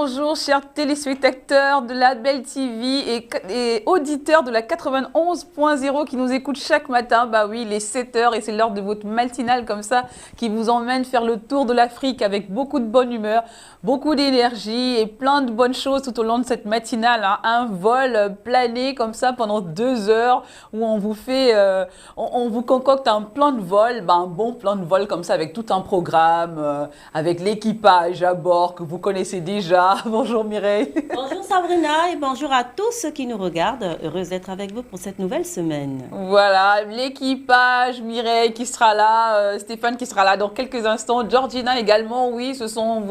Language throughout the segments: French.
bonjour chers téléspectateurs de la Belle TV et auditeurs de la 91.0 qui nous écoutent chaque matin. Bah oui, il est 7 heures et c'est l'heure de votre matinale comme ça qui vous emmène faire le tour de l'Afrique avec beaucoup de bonne humeur, beaucoup d'énergie et plein de bonnes choses tout au long de cette matinale. Hein. Un vol plané comme ça pendant 2 heures où on vous fait, on vous concocte un plan de vol, un bon plan de vol comme ça avec tout un programme, avec l'équipage à bord que vous connaissez déjà. Bonjour Mireille. Bonjour Sabrina et bonjour à tous ceux qui nous regardent. Heureuse d'être avec vous pour cette nouvelle semaine. Voilà, l'équipage, Mireille qui sera là, Stéphane qui sera là dans quelques instants, Georgina également, oui, ce sont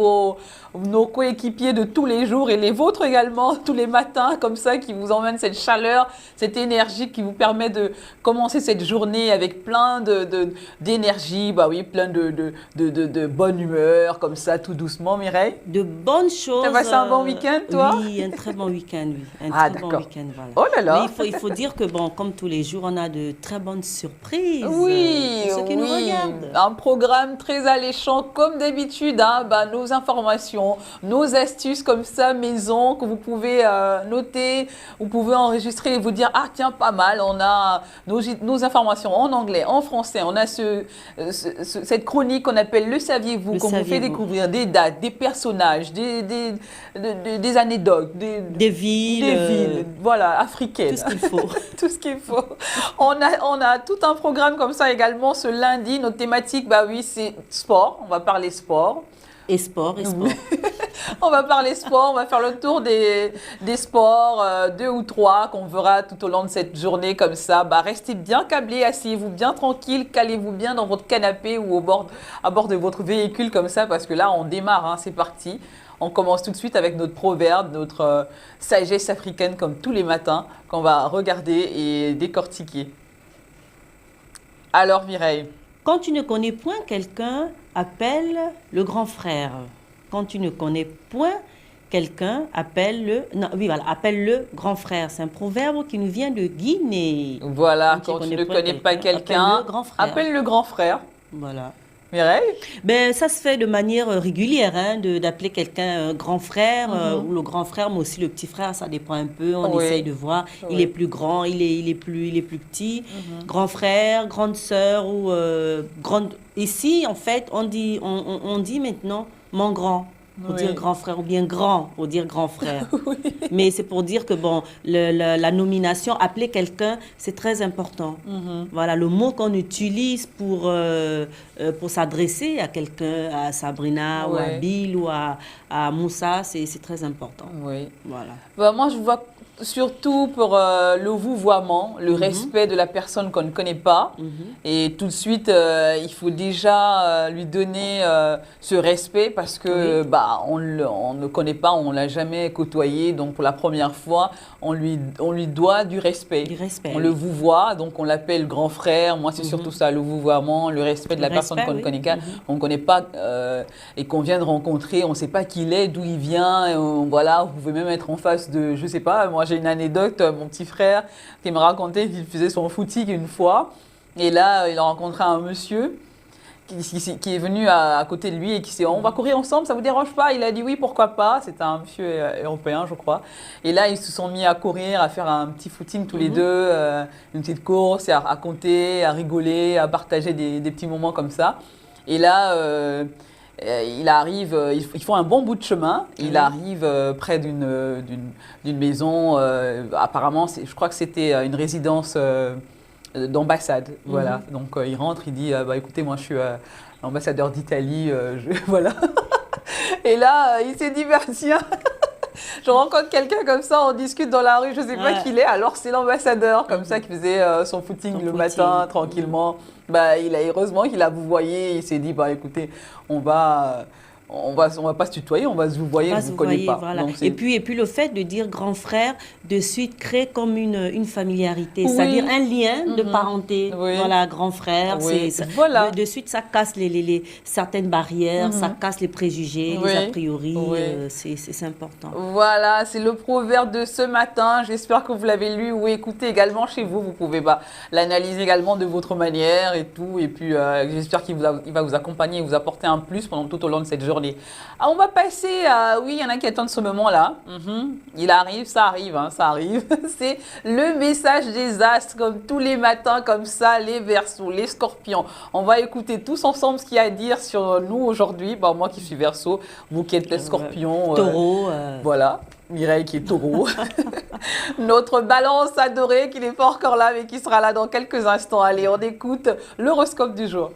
nos coéquipiers de tous les jours et les vôtres également, tous les matins, comme ça, qui vous emmènent cette chaleur, cette énergie qui vous permet de commencer cette journée avec plein d'énergie, bah oui, plein de bonne humeur, comme ça, tout doucement, Mireille. De bonnes choses. T'as passé un bon week-end, toi? Oui, un très bon week-end, oui. D'accord. Bon week-end, voilà. Oh là là. Mais il faut dire que, bon, comme tous les jours, on a de très bonnes surprises. Oui, pour ceux qui nous regardent. Un programme très alléchant, comme d'habitude, hein, nos informations, nos astuces comme ça, maison, que vous pouvez noter, vous pouvez enregistrer et vous dire, ah tiens, pas mal, on a nos informations en anglais, en français, on a cette chronique qu'on appelle Le Saviez-vous, qu'on vous fait découvrir des dates, des personnages, des anecdotes, des villes, voilà, africaines. Tout ce qu'il faut. Tout ce qu'il faut. On a tout un programme comme ça également ce lundi. Notre thématique, bah oui, c'est sport. On va parler sport. Et sport. On va parler sport, on va faire le tour des sports, 2 ou 3 qu'on verra tout au long de cette journée comme ça. Bah, restez bien câblés, asseyez-vous bien tranquille, calez-vous bien dans votre canapé ou à bord de votre véhicule comme ça parce que là, on démarre, hein, c'est parti. On commence tout de suite avec notre proverbe, notre sagesse africaine comme tous les matins qu'on va regarder et décortiquer. Alors Mireille. Quand tu ne connais point quelqu'un, appelle le grand frère. Quand tu ne connais point quelqu'un, appelle le grand frère. C'est un proverbe qui nous vient de Guinée. Voilà, quand tu ne connais pas quelqu'un, appelle le grand frère. Voilà. Mireille? Ben, ça se fait de manière régulière, hein, d'appeler quelqu'un grand frère ou le grand frère, mais aussi le petit frère, ça dépend un peu. On essaye de voir. Oui. Il est plus grand, il est plus petit. Grand frère, grande sœur ou grande. Ici, en fait, on dit maintenant mon grand. Pour dire grand frère ou bien grand pour dire grand frère. Oui. Mais c'est pour dire que bon, la nomination, appeler quelqu'un, c'est très important. Voilà, le mot qu'on utilise pour s'adresser à quelqu'un, à Sabrina ou à Bill ou à Moussa, c'est très important. Oui. Voilà. Bah, moi, je vois surtout pour le vouvoiement, le respect de la personne qu'on ne connaît pas. Et tout de suite, il faut déjà lui donner ce respect parce que on ne connaît pas, on ne l'a jamais côtoyé. Donc pour la première fois, on lui doit du respect. On le vouvoie, donc on l'appelle grand frère. Moi, c'est surtout ça, le vouvoiement, le respect de la personne qu'on ne connaît pas. On ne connaît pas et qu'on vient de rencontrer. On ne sait pas qui il est, d'où il vient. Et voilà, vous pouvez même être en face de, je ne sais pas, moi j'ai une anecdote, mon petit frère qui me racontait qu'il faisait son footing une fois. Et là, il a rencontré un monsieur qui est venu à côté de lui et qui s'est dit, on va courir ensemble, ça vous dérange pas? Il a dit oui, pourquoi pas. C'était un monsieur européen, je crois. Et là, ils se sont mis à courir, à faire un petit footing tous les deux, une petite course, à compter, à rigoler, à partager des petits moments comme ça. Et là, il arrive, ils font un bon bout de chemin. Il arrive près d'une maison. Apparemment, je crois que c'était une résidence d'ambassade. Voilà. Donc il rentre, il dit écoutez, moi je suis l'ambassadeur d'Italie. Voilà. Et là, il s'est dit tiens, je rencontre quelqu'un comme ça, on discute dans la rue, je ne sais pas qui il est. Alors c'est l'ambassadeur comme ça qui faisait son footing le matin tranquillement. Heureusement qu'il a vouvoyé, il s'est dit écoutez, on va pas se tutoyer, on va se vouvoyer, je ne vous connais pas. Voilà. Donc, et puis le fait de dire grand frère, de suite crée comme une familiarité, c'est-à-dire un lien de parenté. Voilà, grand frère, voilà. De suite ça casse certaines barrières, ça casse les préjugés, les a priori, c'est important. Voilà, c'est le proverbe de ce matin, j'espère que vous l'avez lu ou écouté également chez vous, vous pouvez l'analyser également de votre manière et tout, et puis j'espère qu'il va vous accompagner et vous apporter un plus tout au long de cette journée. journée. Ah, on va passer à... Oui, il y en a qui attendent ce moment-là. Il arrive, ça arrive, hein, ça arrive. C'est le message des astres, comme tous les matins, comme ça, les Verseaux, les Scorpions. On va écouter tous ensemble ce qu'il y a à dire sur nous aujourd'hui. Bon, moi qui suis Verseau, vous qui êtes les Scorpions. Taureau. Voilà. Mireille qui est taureau. Notre balance adorée qui n'est pas encore là mais qui sera là dans quelques instants. Allez, on écoute l'horoscope du jour.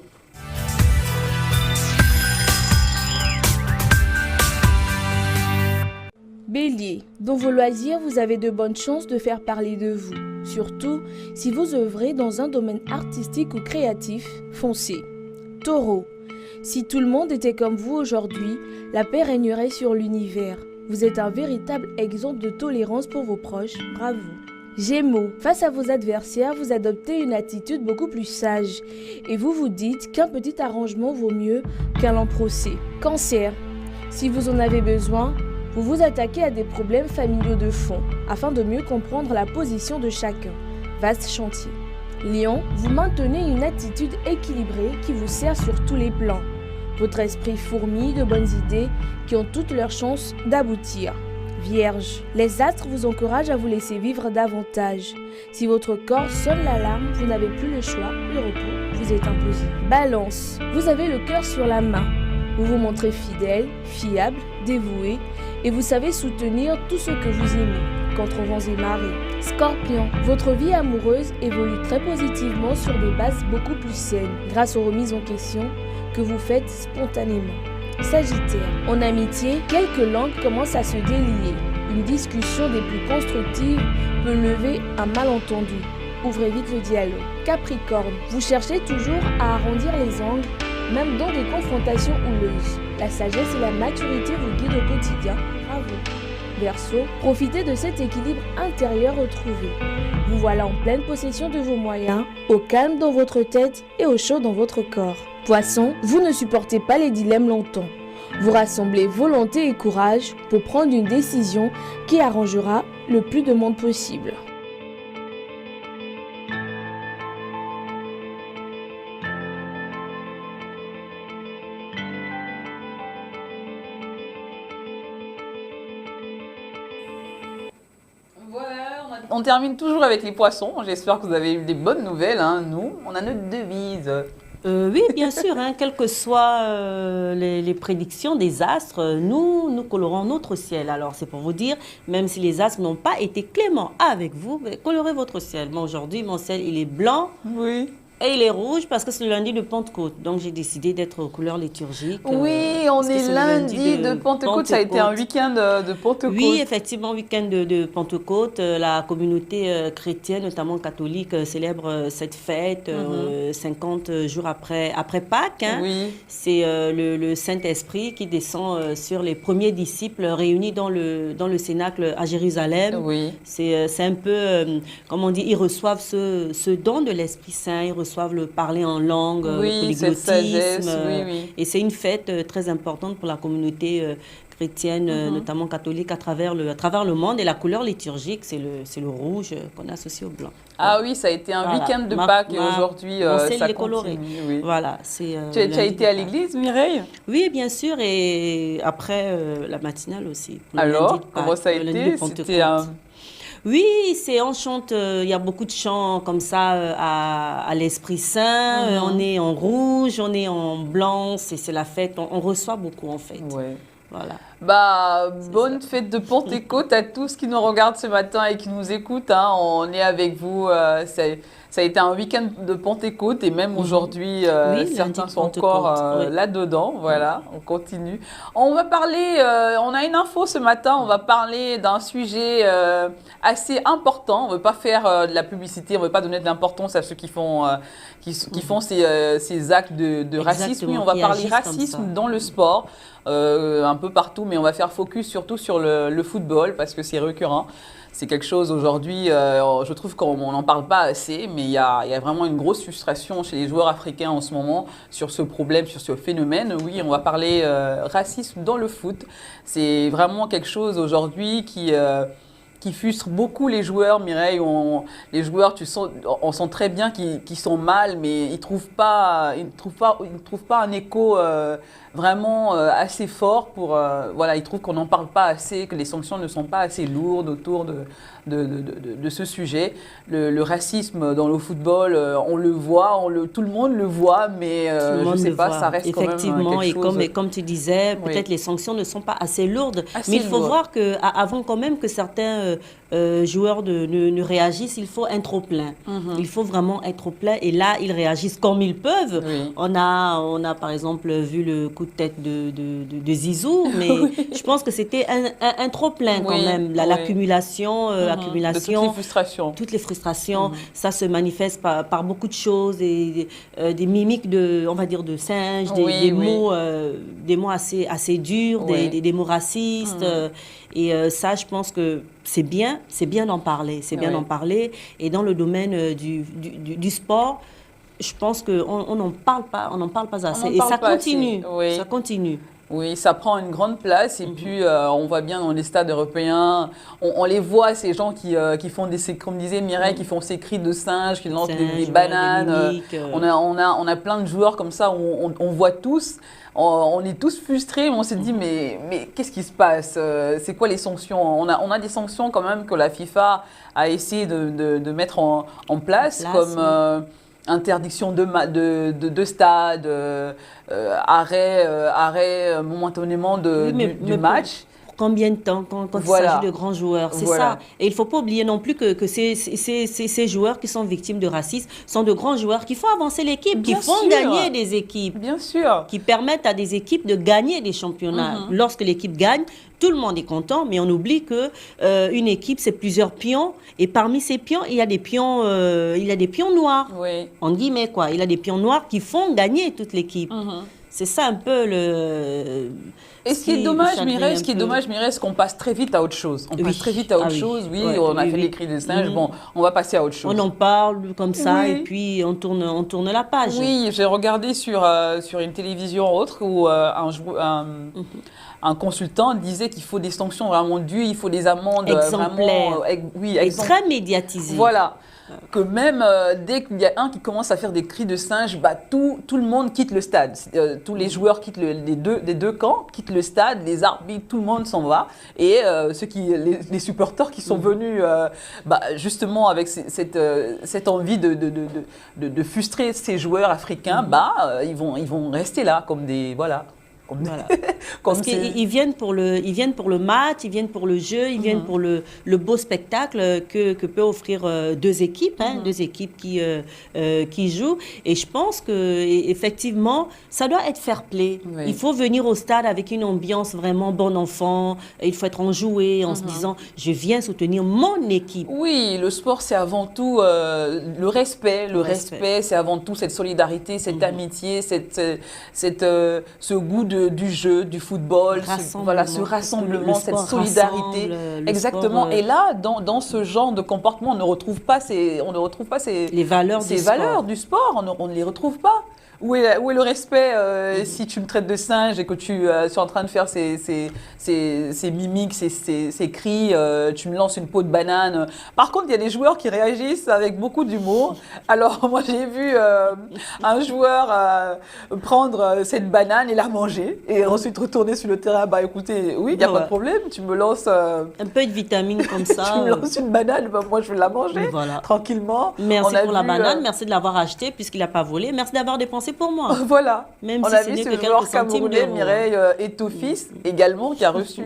Bélier, dans vos loisirs, vous avez de bonnes chances de faire parler de vous. Surtout, si vous œuvrez dans un domaine artistique ou créatif, foncez. Taureau, si tout le monde était comme vous aujourd'hui, la paix régnerait sur l'univers. Vous êtes un véritable exemple de tolérance pour vos proches, bravo. Gémeaux, face à vos adversaires, vous adoptez une attitude beaucoup plus sage et vous vous dites qu'un petit arrangement vaut mieux qu'un long procès. Cancer, si vous en avez besoin, vous vous attaquez à des problèmes familiaux de fond afin de mieux comprendre la position de chacun. Vaste chantier. Lion, vous maintenez une attitude équilibrée qui vous sert sur tous les plans. Votre esprit fourmille de bonnes idées qui ont toutes leurs chances d'aboutir. Vierge, les astres vous encouragent à vous laisser vivre davantage. Si votre corps sonne l'alarme, vous n'avez plus le choix, le repos vous est imposé. Balance, vous avez le cœur sur la main. Vous vous montrez fidèle, fiable, dévoué et vous savez soutenir tout ce que vous aimez, contre vents et marées. Scorpion, votre vie amoureuse évolue très positivement sur des bases beaucoup plus saines grâce aux remises en question que vous faites spontanément. Sagittaire, en amitié, quelques langues commencent à se délier. Une discussion des plus constructives peut lever un malentendu. Ouvrez vite le dialogue. Capricorne, vous cherchez toujours à arrondir les angles, même dans des confrontations houleuses. La sagesse et la maturité vous guident au quotidien. Bravo. Verseau, profitez de cet équilibre intérieur retrouvé. Vous voilà en pleine possession de vos moyens, au calme dans votre tête et au chaud dans votre corps. Poisson, vous ne supportez pas les dilemmes longtemps. Vous rassemblez volonté et courage pour prendre une décision qui arrangera le plus de monde possible. On termine toujours avec les poissons. J'espère que vous avez eu des bonnes nouvelles. Hein. Nous, on a notre devise. Oui, bien sûr, hein, quelles que soient les prédictions des astres, nous colorons notre ciel. Alors, c'est pour vous dire, même si les astres n'ont pas été cléments avec vous, colorez votre ciel. Moi, aujourd'hui, mon ciel, il est blanc. Oui. Et il est rouge parce que c'est le lundi de Pentecôte. Donc, j'ai décidé d'être aux couleurs liturgiques. Oui, on est lundi de Pentecôte. Ça a été un week-end de Pentecôte. Oui, effectivement, week-end de Pentecôte. La communauté chrétienne, notamment catholique, célèbre cette fête 50 jours après Pâques. Hein. Oui. C'est le Saint-Esprit qui descend sur les premiers disciples réunis dans le Cénacle à Jérusalem. Oui. C'est un peu, comme on dit, ils reçoivent ce don de l'Esprit Saint, ils reçoivent le parler en langue, polyglotisme. Oui. Et c'est une fête très importante pour la communauté chrétienne, notamment catholique, à travers le monde. Et la couleur liturgique, c'est le rouge qu'on associe au blanc. Ah oui, ça a été un week-end de Pâques et aujourd'hui, ça coloré. continue. Oui. Voilà, Tu as été à l'église, Mireille? Oui, bien sûr. Et après, la matinale aussi. Alors, comment ça a été? C'était Oui, on chante, il y a beaucoup de chants comme ça à l'Esprit Saint. On est en rouge, on est en blanc, c'est la fête. On reçoit beaucoup en fait. Ouais. Voilà. Bonne fête de Pentecôte à tous qui nous regardent ce matin et qui nous écoutent. Hein. On est avec vous. Ça a été un week-end de Pentecôte et même aujourd'hui, certains sont encore là-dedans. Voilà, on continue. On va parler, on a une info ce matin, on va parler d'un sujet assez important. On ne veut pas faire de la publicité, on ne veut pas donner de l'importance à ceux qui font, ces actes de racisme. Oui, on va parler racisme dans le sport. Un peu partout, mais on va faire focus surtout sur le football parce que c'est récurrent. C'est quelque chose aujourd'hui, je trouve qu'on n'en parle pas assez, mais il y a vraiment une grosse frustration chez les joueurs africains en ce moment sur ce problème, sur ce phénomène. Oui, on va parler racisme dans le foot. C'est vraiment quelque chose aujourd'hui qui qui frustrent beaucoup les joueurs, Mireille. Les joueurs, on sent très bien qu'ils sont mal, mais ils trouvent pas un écho vraiment assez fort pour, voilà, ils trouvent qu'on n'en parle pas assez, que les sanctions ne sont pas assez lourdes autour de ce sujet. Le racisme dans le football, on le voit, tout le monde le voit, mais je ne sais pas, ça reste quand même effectivement, quelque chose. Et comme tu disais, peut-être les sanctions ne sont pas assez lourdes, assez mais il faut lourdes. voir qu'avant quand même que certains joueurs ne réagissent, il faut un trop-plein. Il faut vraiment un trop-plein, et là, ils réagissent comme ils peuvent. Oui. On a par exemple vu le coup de tête de Zizou, mais je pense que c'était un trop-plein quand même. L'accumulation, de toutes les frustrations. Toutes les frustrations, ça se manifeste par beaucoup de choses, et des mimiques on va dire, de singes, des mots assez durs, des mots racistes. Et ça, je pense que c'est bien d'en parler. C'est bien d'en parler. Et dans le domaine du sport, je pense qu'on n'en parle pas assez. Et ça continue. Ça continue. Oui, ça prend une grande place, et puis on voit bien dans les stades européens, on les voit, ces gens qui font comme disait Mireille, qui font ces cris de singes, qui lancent des bananes. On a plein de joueurs comme ça, on voit tous, on est tous frustrés, on s'est dit mais qu'est-ce qui se passe? C'est quoi les sanctions? On a des sanctions quand même que la FIFA a essayé de mettre en place, comme interdiction de stade, arrêt momentanément du match. Combien de temps quand il s'agit de grands joueurs? C'est ça. Et il ne faut pas oublier non plus que ces joueurs qui sont victimes de racisme sont de grands joueurs qui font avancer l'équipe, qui font gagner des équipes. Bien sûr. Qui permettent à des équipes de gagner des championnats. Lorsque l'équipe gagne, tout le monde est content, mais on oublie qu'une équipe, c'est plusieurs pions. Et parmi ces pions, il y a des pions noirs. Oui. En guillemets, quoi. Il y a des pions noirs qui font gagner toute l'équipe. C'est ça un peu le... Et ce qui est dommage, Mireille, c'est qu'on passe très vite à autre chose. On passe très vite à autre chose. Oui, on a fait les cris de singe. Bon, on va passer à autre chose. On en parle comme ça, et puis on tourne la page. Oui, j'ai regardé sur une télévision autre où un consultant disait qu'il faut des sanctions vraiment dures, il faut des amendes exemplaires. Vraiment, et très médiatisées. Voilà. Que même dès qu'il y a un qui commence à faire des cris de singe, tout le monde quitte le stade. Tous les joueurs quittent des deux camps, quittent le stade, les arbitres, tout le monde s'en va. Et les supporters qui sont venus justement avec cette envie de frustrer ces joueurs africains, ils vont rester là comme des... Voilà. Voilà. Parce qu'ils viennent pour le match, ils viennent pour le jeu, ils viennent pour le beau spectacle que peut offrir deux équipes qui jouent. Et je pense que effectivement, ça doit être fair play. Oui. Il faut venir au stade avec une ambiance vraiment bon enfant. Il faut être enjoué en se disant je viens soutenir mon équipe. Oui, le sport c'est avant tout le respect. Le respect, c'est avant tout cette solidarité, cette amitié, ce goût du jeu, du football, ce rassemblement, cette solidarité. Exactement. Et là, dans ce genre de comportement, on ne retrouve pas les valeurs du sport. On ne les retrouve pas. Où est le respect si tu me traites de singe et que tu es en train de faire ces mimiques, ces cris, tu me lances une peau de banane. Par contre, il y a des joueurs qui réagissent avec beaucoup d'humour. Alors, moi, j'ai vu un joueur prendre cette banane et la manger et ensuite retourner sur le terrain. Bah écoutez, oui, il n'y a pas de problème, tu me lances... un peu de vitamine comme ça. Tu me lances une banane, moi je vais la manger tranquillement. Merci pour la banane, merci de l'avoir acheté puisqu'il n'a pas volé. Merci d'avoir dépensé pour moi. Voilà. Même on si a vu ce joueur camerounais, Mireille Eto'o-Fils, également, qui a reçu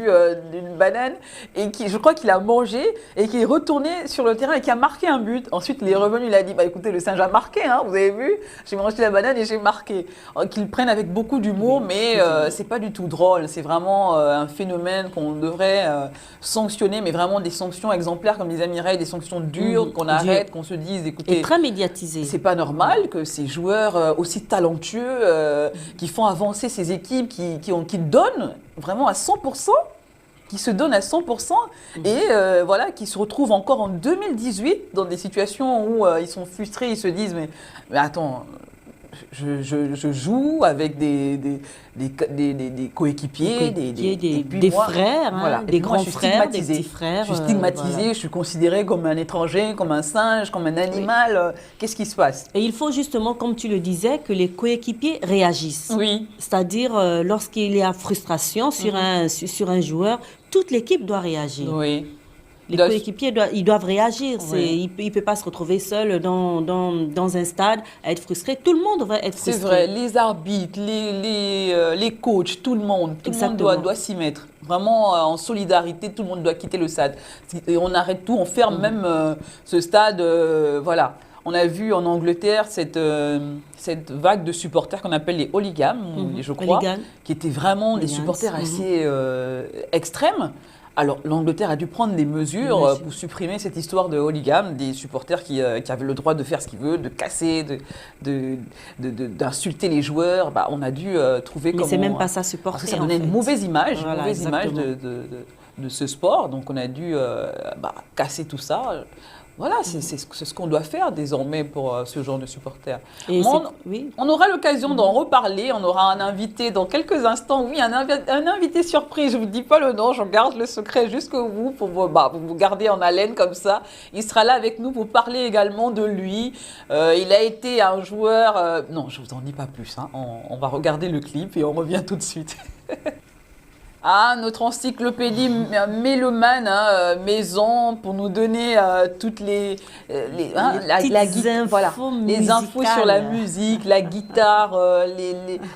une banane et qui, je crois qu'il a mangé et qui est retourné sur le terrain et qui a marqué un but. Ensuite, il est revenu, il a dit, écoutez, le singe a marqué, hein, vous avez vu, j'ai mangé la banane et j'ai marqué. Qu'ils prennent avec beaucoup d'humour, mais c'est pas du tout drôle. C'est vraiment un phénomène qu'on devrait sanctionner, mais vraiment des sanctions exemplaires, comme disait Mireille, des sanctions dures, qu'on arrête, qu'on se dise, écoutez... Et très médiatisé. C'est pas normal que ces joueurs aussi talentueux, qui font avancer ces équipes, qui donnent vraiment à 100%, qui se donnent à 100% et qui se retrouvent encore en 2018 dans des situations où ils sont frustrés, ils se disent mais attends, je joue avec des coéquipiers, des frères, hein, voilà. des grands frères, des petits frères. Je suis stigmatisée, voilà. je suis considérée comme un étranger, comme un singe, comme un animal. Qu'est-ce qui se passe? Et il faut justement, comme tu le disais, que les coéquipiers réagissent. Oui. C'est-à-dire, lorsqu'il y a frustration sur un joueur, toute l'équipe doit réagir. Oui. Les coéquipiers ils doivent réagir. Oui. Il ne peut pas se retrouver seul dans un stade à être frustré. Tout le monde devrait être frustré. C'est vrai, les arbitres, les coachs, tout le monde doit s'y mettre. Vraiment en solidarité, tout le monde doit quitter le stade. Et on arrête tout, on ferme même ce stade. Voilà. On a vu en Angleterre cette vague de supporters qu'on appelle les hooligans, je crois, qui étaient vraiment des supporters assez extrêmes. Alors, l'Angleterre a dû prendre des mesures pour supprimer cette histoire de hooligans, des supporters qui avaient le droit de faire ce qu'ils veulent, de casser, d'insulter les joueurs. Bah, on a dû trouver comment... Mais c'est même pas ça supporter, parce que ça donnait une mauvaise image, voilà, image de ce sport. Donc, on a dû casser tout ça. Voilà, c'est ce qu'on doit faire désormais pour ce genre de supporters. On aura l'occasion d'en reparler. On aura un invité dans quelques instants. Oui, un invité surprise. Je ne vous dis pas le nom, je garde le secret jusqu'au bout pour vous garder en haleine comme ça. Il sera là avec nous pour parler également de lui. Il a été un joueur... non, je ne vous en dis pas plus. Hein. On va regarder le clip et on revient tout de suite. Ah, notre encyclopédie mélomane, maison, pour nous donner toutes les infos sur la musique, la guitare,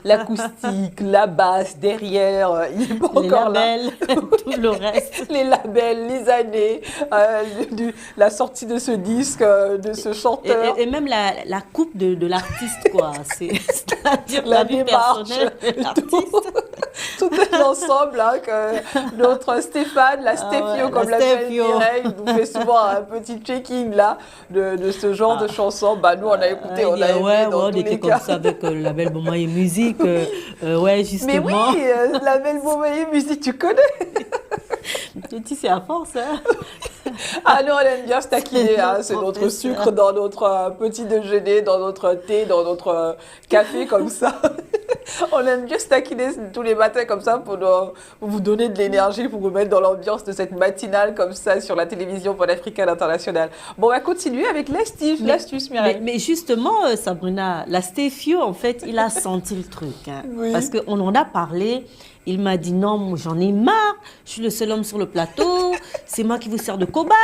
l'acoustique, la basse, derrière, il n'est pas encore labels, là. Tout le reste. Les labels, les années, la sortie de ce disque, de ce chanteur. Et même la coupe de l'artiste, quoi. C'est-à-dire la vie personnelle de l'artiste. Tout un ensemble que notre Stéphane, la Stéphio, comme l'appelle Mireille, nous fait souvent un petit checking là de ce genre de chansons. Bah, nous, on a écouté, on a aimé dans tous les cas. Comme ça avec le label Bomaye Musique, justement. Mais oui, le label Bomaye Musique, tu connais. C'est à force, hein. Ah non, on aime bien se taquiner, hein. C'est notre sucre dans notre petit déjeuner, dans notre thé, dans notre café, comme ça. On aime bien se taquiner tous les matins comme ça pour vous donner de l'énergie, pour vous mettre dans l'ambiance de cette matinale comme ça sur la télévision panafricaine internationale. Bon, on va continuer avec l'astuce, Mireille. Mais justement, Sabrina, la Stéphio, en fait, il a senti le truc. Hein, oui. Parce qu'on en a parlé. Il m'a dit non, j'en ai marre, je suis le seul homme sur le plateau, c'est moi qui vous sers de cobaye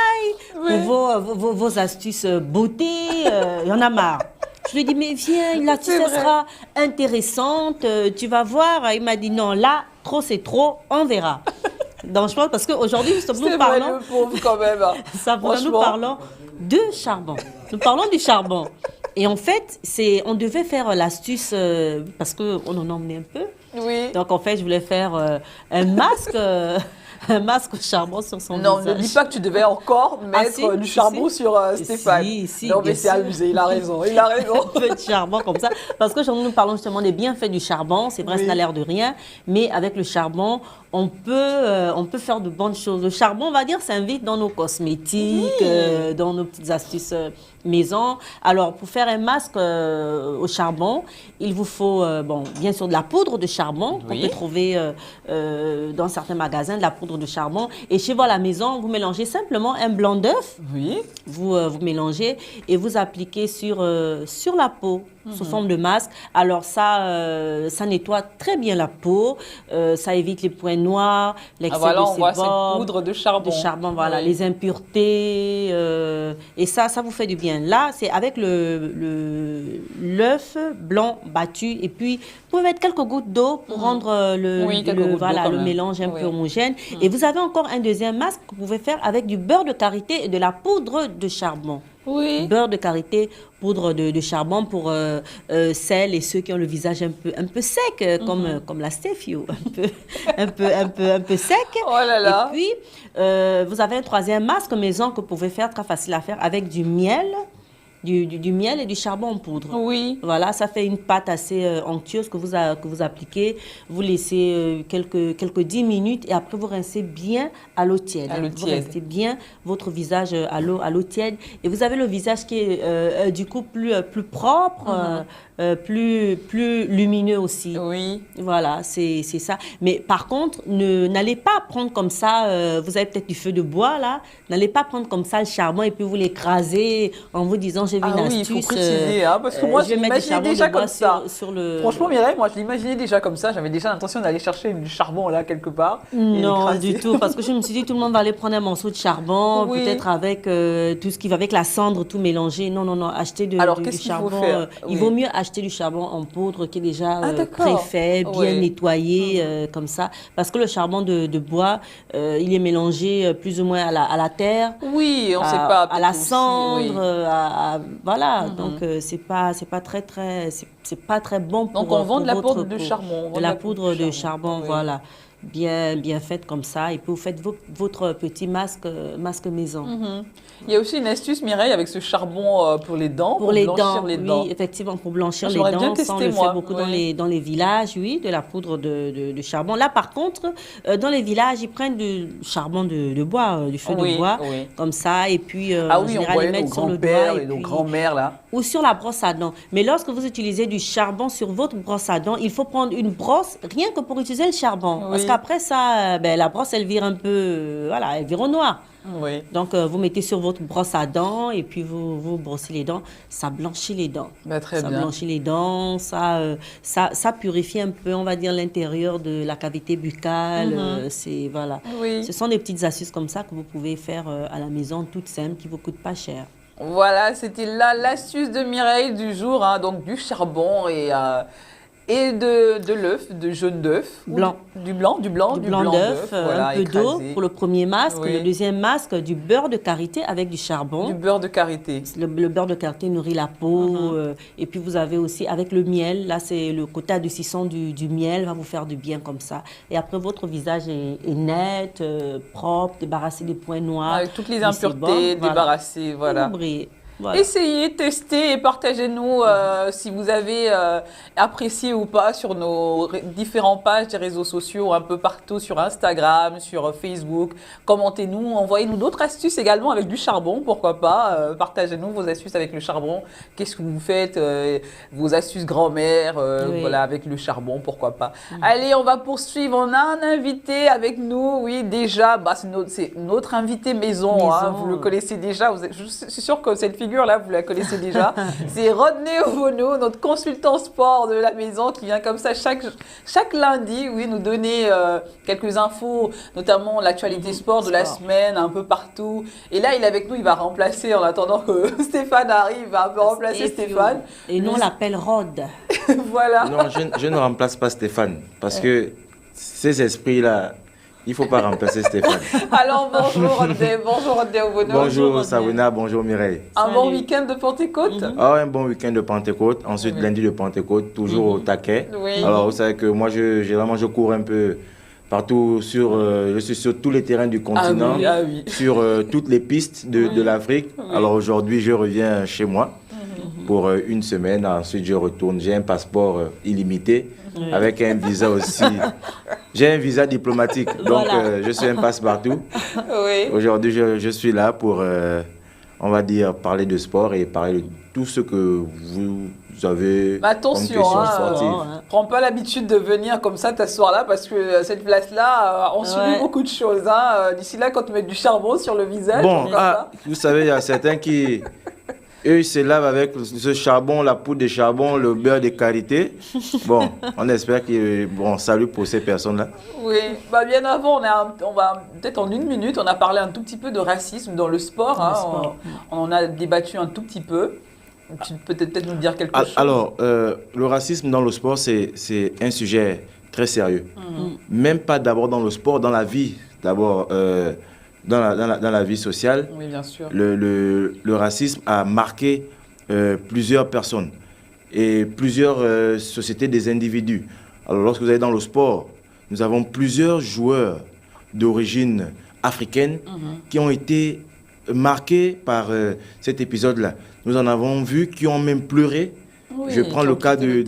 pour vos astuces beauté, il y en a marre. Je lui ai dit, mais viens, l'astuce sera intéressante, tu vas voir. Il m'a dit non, là, trop c'est trop, on verra. Donc je pense parce qu'aujourd'hui, nous parlons... le pauvre quand même. Ça, nous parlons de charbon. Nous parlons du charbon. Et en fait, on devait faire l'astuce, parce qu'on en emmenait un peu. Oui. Donc en fait, je voulais faire un masque au charbon sur son visage. Non, ne dis pas que tu devais encore mettre du charbon sur Stéphane. Non, mais c'est abusé, il a raison. Un peu de charbon comme ça. Parce que nous parlons justement des bienfaits du charbon. C'est vrai, ça n'a l'air de rien. Mais avec le charbon, on peut faire de bonnes choses. Le charbon, on va dire, s'invite dans nos cosmétiques, dans nos petites astuces maison. Alors, pour faire un masque au charbon, il vous faut, bien sûr, de la poudre de charbon qu'on peut trouver dans certains magasins, de la poudre de charbon. Et chez vous à la maison, vous mélangez simplement un blanc d'œuf. Oui. Vous mélangez et vous appliquez sur la peau. Sous forme de masque. Alors ça nettoie très bien la peau, ça évite les points noirs, l'excès de sébum. On voit cette poudre de charbon. Voilà, les impuretés, et ça vous fait du bien. Là, c'est avec l'œuf blanc battu, et puis vous pouvez mettre quelques gouttes d'eau pour rendre le mélange un peu homogène. Et vous avez encore un deuxième masque que vous pouvez faire avec du beurre de karité et de la poudre de charbon. Oui. Beurre de karité, poudre de charbon pour celles et ceux qui ont le visage un peu sec, comme la Stéphio, un peu sec. Oh là là. Et puis, vous avez un troisième masque maison que vous pouvez faire, très facile à faire, avec du miel. Du miel et du charbon en poudre. Oui. Voilà, ça fait une pâte assez onctueuse que vous appliquez. Vous laissez quelques 10 minutes et après vous rincez bien à l'eau tiède. Vous rincez bien votre visage à l'eau tiède et vous avez le visage qui est du coup plus propre, plus lumineux aussi. Oui. Voilà, c'est ça. Mais par contre, n'allez pas prendre comme ça, vous avez peut-être du feu de bois là, n'allez pas prendre comme ça le charbon et puis vous l'écraser en vous disant j'ai vu une astuce. Oui, il faut préciser, parce que moi je l'imaginais déjà comme ça. Sur le... Franchement Mireille, moi je l'imaginais déjà comme ça, j'avais déjà l'intention d'aller chercher du charbon là quelque part. Non, du tout, parce que je me suis dit tout le monde va aller prendre un morceau de charbon, peut-être avec tout ce qui va avec la cendre, tout mélanger. Non, achetez du charbon. Qu'il faut faire il vaut mieux acheter du charbon en poudre qui est déjà préfait, bien nettoyé, comme ça. Parce que le charbon de bois, il est mélangé plus ou moins à la terre. Oui, on ne sait pas. À la cendre, voilà. Donc, c'est pas très bon pour. Donc, on vend de la poudre de charbon. De la poudre de charbon, voilà. Bien faite comme ça. Et puis, vous faites votre petit masque maison. Il y a aussi une astuce, Mireille, avec ce charbon pour les dents. Pour blanchir les dents. Oui, effectivement, pour blanchir les dents. Ça, on le fait beaucoup dans les villages, de la poudre de charbon. Là, par contre, dans les villages, ils prennent du charbon de bois, du feu de bois, comme ça. Et puis, en général, ils mettent sur le doigt. Et nos grands-mères, là. Ou sur la brosse à dents. Mais lorsque vous utilisez du charbon sur votre brosse à dents, il faut prendre une brosse rien que pour utiliser le charbon. Parce qu'après ça, la brosse, elle vire un peu, elle vire au noir. Oui. Donc, vous mettez sur votre brosse à dents et puis vous brossez les dents. Ça blanchit les dents. Très bien. Ça blanchit les dents, ça purifie un peu, on va dire, l'intérieur de la cavité buccale. Voilà. Oui. Ce sont des petites astuces comme ça que vous pouvez faire à la maison, toutes simples, qui ne vous coûtent pas cher. Voilà, c'était l'astuce de Mireille du jour, donc du charbon et de l'œuf, de jaune d'œuf. Blanc. Du blanc d'œuf. Un peu d'eau pour le premier masque. Le deuxième masque, du beurre de karité avec du charbon. Du beurre de karité. Le beurre de karité nourrit la peau. Et puis, vous avez aussi, avec le miel, là, c'est le côté adoucissant du miel, va vous faire du bien comme ça. Et après, votre visage est net, propre, débarrassé des points noirs. Avec toutes les impuretés, débarrassées, voilà. Voilà. Essayez, testez et partagez-nous si vous avez apprécié ou pas sur nos différentes pages des réseaux sociaux, un peu partout sur Instagram, sur Facebook. Commentez-nous, envoyez-nous d'autres astuces également avec du charbon, pourquoi pas. Partagez-nous vos astuces avec le charbon. Qu'est-ce que vous faites, vos astuces grand-mère, avec le charbon, pourquoi pas. Allez, on va poursuivre. On a un invité avec nous, déjà, c'est notre invité maison. Vous le connaissez déjà. Je suis sûre que cette figure-là, vous la connaissez déjà. C'est Rodney Ovono, notre consultant sport de la maison qui vient comme ça chaque lundi, nous donner quelques infos, notamment l'actualité sport de la semaine, un peu partout. Et là, il est avec nous, il va remplacer, en attendant que Stéphane arrive, il va un peu remplacer Stéphane. Et nous, on l'appelle Rod. Voilà. Non, je ne remplace pas Stéphane, parce que ces esprits-là, il ne faut pas remplacer Stéphane. Alors, bonjour Rodney Ovono. Bonjour Sawina, bonjour Mireille. Un bon week-end de Pentecôte. Un bon week-end de Pentecôte, ensuite lundi de Pentecôte, toujours au taquet. Alors, vous savez que moi, je cours un peu partout, je suis sur tous les terrains du continent, sur toutes les pistes de l'Afrique. Alors aujourd'hui, je reviens chez moi pour une semaine, ensuite je retourne. J'ai un passeport illimité. Avec un visa aussi. J'ai un visa diplomatique, donc je suis un passe-partout. Aujourd'hui, je suis là pour, on va dire, parler de sport et parler de tout ce que vous avez comme question sportive. Prends pas l'habitude de venir comme ça t'asseoir là, parce que cette place-là, on subit beaucoup de choses. D'ici là, quand tu mets du charbon sur le visage... Vous savez, il y a certains qui... Eux, ils se lavent avec ce charbon, la poudre de charbon, le beurre de karité. Bon, on espère que... salut pour ces personnes-là. Oui, bien avant, on va peut-être en une minute, on a parlé un tout petit peu de racisme dans le sport. On en a débattu un tout petit peu. Tu peux peut-être nous dire quelque chose. Alors, le racisme dans le sport, c'est un sujet très sérieux. Même pas d'abord dans le sport, dans la vie. D'abord... dans la vie sociale, bien sûr. Le racisme a marqué plusieurs personnes et plusieurs sociétés des individus. Alors, lorsque vous allez dans le sport, nous avons plusieurs joueurs d'origine africaine qui ont été marqués par cet épisode-là. Nous en avons vu qui ont même pleuré. Je prends le cas de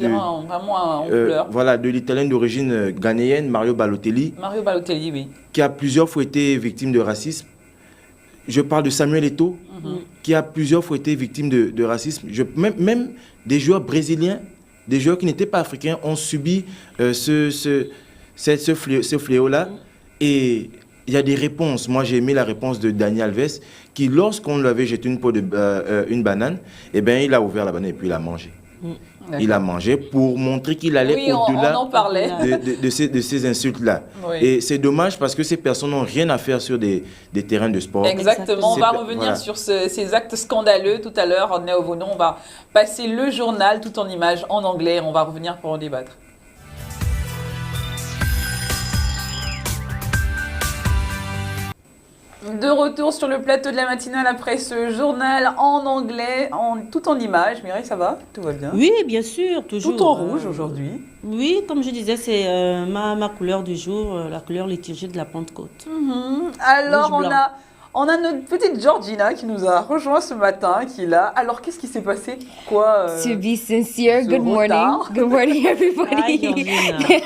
l'Italien d'origine ghanéenne, Mario Balotelli. Mario Balotelli, oui. Qui a plusieurs fois été victime de racisme. Je parle de Samuel Eto'o, qui a plusieurs fois été victime de racisme. Même des joueurs brésiliens des joueurs qui n'étaient pas africains ont subi ce fléau-là. Et il y a des réponses. Moi, j'ai aimé la réponse de Dani Alves, qui, lorsqu'on lui avait jeté une banane, eh ben, il a ouvert la banane et puis il a mangé. Il a mangé pour montrer qu'il allait au-delà de ces insultes-là. Oui. Et c'est dommage parce que ces personnes n'ont rien à faire sur des terrains de sport. Exactement. On va revenir sur ces actes scandaleux tout à l'heure. On va passer le journal tout en images en anglais. On va revenir pour en débattre. De retour sur le plateau de la matinale après ce journal en anglais, tout en images. Mireille, ça va? Tout va bien? Oui, bien sûr, toujours. Tout en rouge aujourd'hui. Oui, comme je disais, c'est ma couleur du jour, la couleur liturgique de la Pentecôte. Alors, on a notre petite Georgina qui nous a rejoint ce matin, qui est là. Alors, qu'est-ce qui s'est passé? Quoi To be sincere, good morning. Good morning, everybody.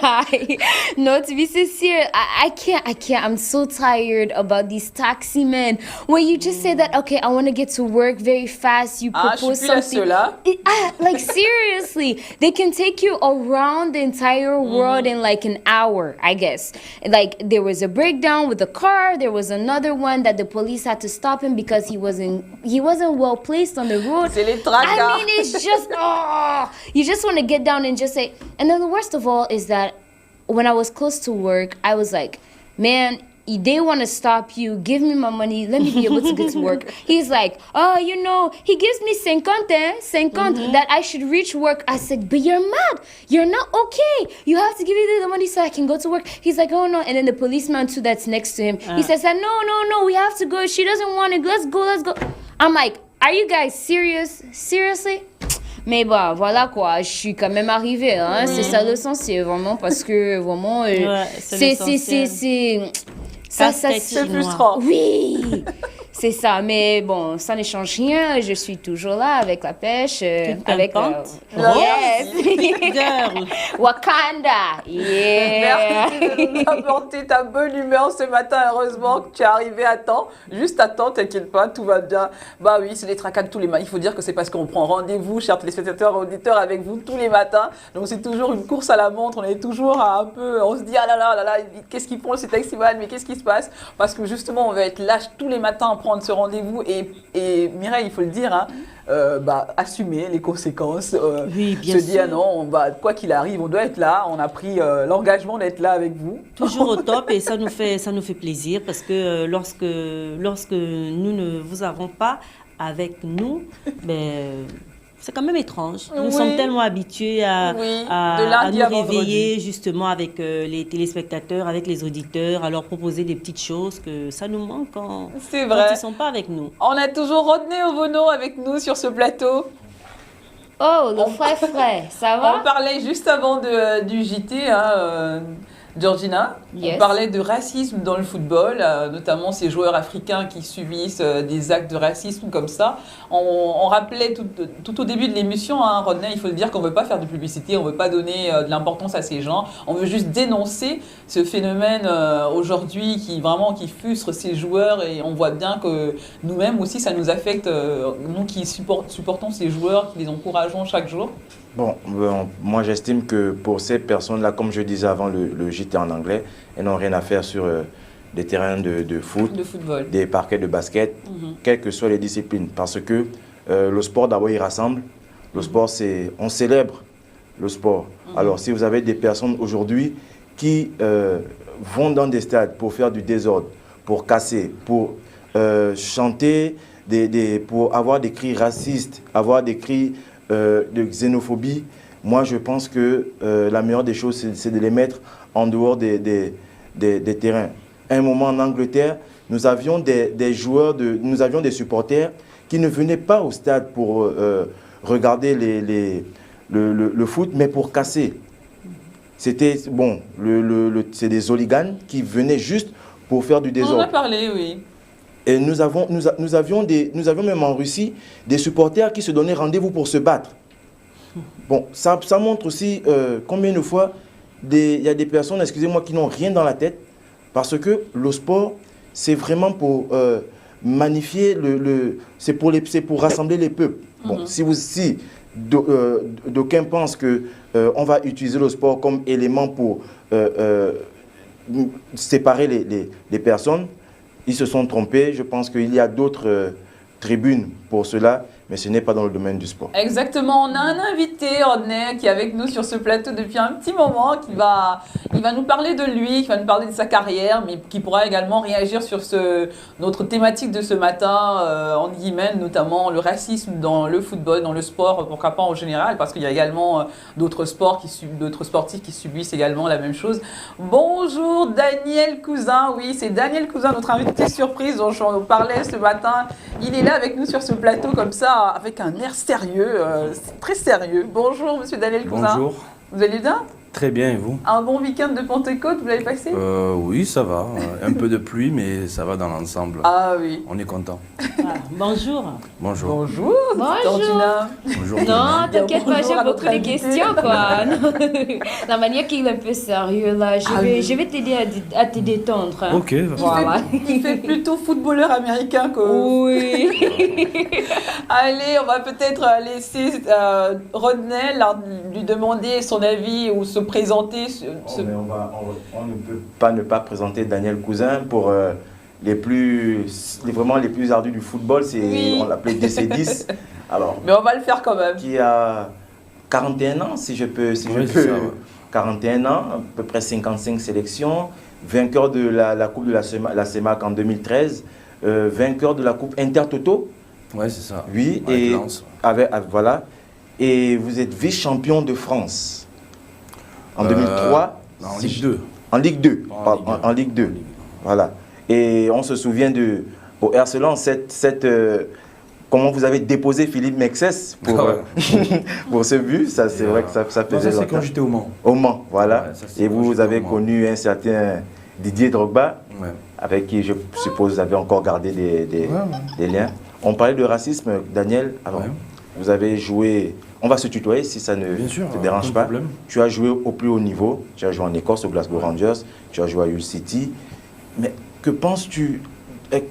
Hi. No, to be sincere, I can't. I'm so tired about these taxi men. When you just say that, okay, I want to get to work very fast, you propose something. Like, seriously, they can take you around the entire world in like an hour, I guess. Like, there was a breakdown with the car. There was another one that the police had to stop him because he wasn't well placed on the road. C'est les tracas. I mean, it's just, you just want to get down and just say. And then the worst of all is that when I was close to work, I was like, man, they want to stop you. Give me my money. Let me be able to get to work. He's like, oh, you know, he gives me 50 that I should reach work. I said, but you're mad. You're not okay. You have to give me the money so I can go to work. He's like, oh, no. And then the policeman, too, that's next to him, he says, no, we have to go. She doesn't want it. Let's go. I'm like, are you guys serious? Seriously? Mais bah, voilà quoi, je suis quand même arrivée, hein. C'est ça l'essentiel, vraiment, parce que vraiment, c'est frustrant. Oui, c'est ça, mais bon, ça ne change rien, je suis toujours là avec la pêche, avec Girl. Wakanda, yeah. Merci de nous apporter ta bonne humeur ce matin, heureusement que tu es arrivé à temps, juste à temps, t'inquiète pas, tout va bien. Bah oui, c'est les tracas de tous les matins, il faut dire que c'est parce qu'on prend rendez-vous, chers téléspectateurs et auditeurs, avec vous tous les matins, donc c'est toujours une course à la montre, on est toujours on se dit, ah là là, qu'est-ce qu'ils font, c'est taximan, mais qu'est-ce qui se passe? Parce que justement, on va être lâche tous les matins à prendre ce rendez-vous et Mireille, il faut le dire, hein, assumer les conséquences, oui, bien se dire non, quoi qu'il arrive, on doit être là, on a pris l'engagement d'être là avec vous. Toujours au top et ça nous fait plaisir parce que lorsque nous ne vous avons pas avec nous, c'est quand même étrange. Nous sommes tellement habitués à nous réveiller justement avec les téléspectateurs, avec les auditeurs, à leur proposer des petites choses que ça nous manque quand ils ne sont pas avec nous. On a toujours Rodney Ovono avec nous sur ce plateau. Oh, le frais, ça va? On parlait juste avant du JT, Georgina, on parlait de racisme dans le football, notamment ces joueurs africains qui subissent des actes de racisme comme ça. On rappelait tout au début de l'émission, Rodney, il faut le dire qu'on ne veut pas faire de publicité, on ne veut pas donner de l'importance à ces gens, on veut juste dénoncer ce phénomène aujourd'hui qui frustre ces joueurs et on voit bien que nous-mêmes aussi ça nous affecte, nous qui supportons ces joueurs, qui les encourageons chaque jour. Bon, moi j'estime que pour ces personnes-là, comme je disais avant le JT en anglais, elles n'ont rien à faire sur des terrains de football, des parquets de basket, quelles que soient les disciplines. Parce que le sport d'abord il rassemble, le sport on célèbre le sport. Alors si vous avez des personnes aujourd'hui qui vont dans des stades pour faire du désordre, pour casser, pour chanter, pour avoir des cris racistes, avoir des cris de xénophobie, moi je pense que la meilleure des choses c'est de les mettre en dehors des terrains. À un moment en Angleterre, nous avions des supporters qui ne venaient pas au stade pour regarder le foot, mais pour casser. C'était c'est des hooligans qui venaient juste pour faire du désordre. On en a parlé, oui. Et nous avions même en Russie des supporters qui se donnaient rendez-vous pour se battre. Bon, ça montre aussi combien de fois il y a des personnes, excusez-moi, qui n'ont rien dans la tête, parce que le sport, c'est vraiment pour magnifier c'est pour rassembler les peuples. Bon, si d'aucuns pensent qu'on va utiliser le sport comme élément pour séparer les personnes. Ils se sont trompés. Je pense qu'il y a d'autres tribunes pour cela, mais ce n'est pas dans le domaine du sport. Exactement. On a un invité, Rodney, qui est avec nous sur ce plateau depuis un petit moment, il va nous parler de lui, qui va nous parler de sa carrière, mais qui pourra également réagir sur notre thématique de ce matin, en guillemets, notamment le racisme dans le football, dans le sport, pourquoi pas en général, parce qu'il y a également d'autres sportifs qui subissent également la même chose. Bonjour Daniel Cousin, oui, c'est Daniel Cousin, notre invité surprise dont je parlais ce matin. Il est là avec nous sur ce plateau comme ça, avec un air sérieux, très sérieux. Bonjour Monsieur Daniel Cousin. Bonjour. Vous allez bien? Très bien, et vous? Un bon week-end de Pentecôte, vous l'avez passé? Oui, ça va. Un peu de pluie, mais ça va dans l'ensemble. Ah oui. On est content. Ah, bonjour. Bonjour. Bonjour. Bonjour. Bonjour. Non, t'inquiète pas, j'ai beaucoup de invité. questions, quoi. La manière qu'il est un peu sérieux, là, je vais t'aider à te détendre. Hein. Ok. Voilà. Il fait plutôt footballeur américain que... Oui. Allez, on va peut-être laisser Rodney lui demander son avis ou se présenter. On ne peut pas ne pas présenter Daniel Cousin pour vraiment les plus ardus du football. Oui. On l'appelait DC10. Alors, Mais on va le faire quand même. qui a 41 ans, si je peux. Ça, ouais. 41 ans, à peu près 55 sélections, vainqueur de la Coupe de la CEMAC en 2013, vainqueur de la Coupe Intertoto. Ouais, c'est ça. Oui, Avec et Lens. voilà. Et vous êtes vice-champion de France en 2003. En Ligue 2. En Ligue 2. En Ligue 2. Voilà. Et on se souvient au RC Lens, comment vous avez déposé Philippe Mexès pour ce but. Ça, c'est vrai que ça faisait Ça, c'est longtemps. quand j'étais au Mans. Au Mans, voilà. Ouais, ça, c'est et quand vous j'étais avez au Mans. connu un certain Didier Drogba, Ouais. avec qui je suppose vous avez encore gardé des liens. On parlait de racisme, Daniel. Alors, Ouais. vous avez joué... On va se tutoyer si ça ne Bien sûr, te dérange aucun pas. problème. Tu as joué au plus haut niveau. Tu as joué en Écosse, au Glasgow Rangers. Tu as joué à Hull City. Mais que penses-tu?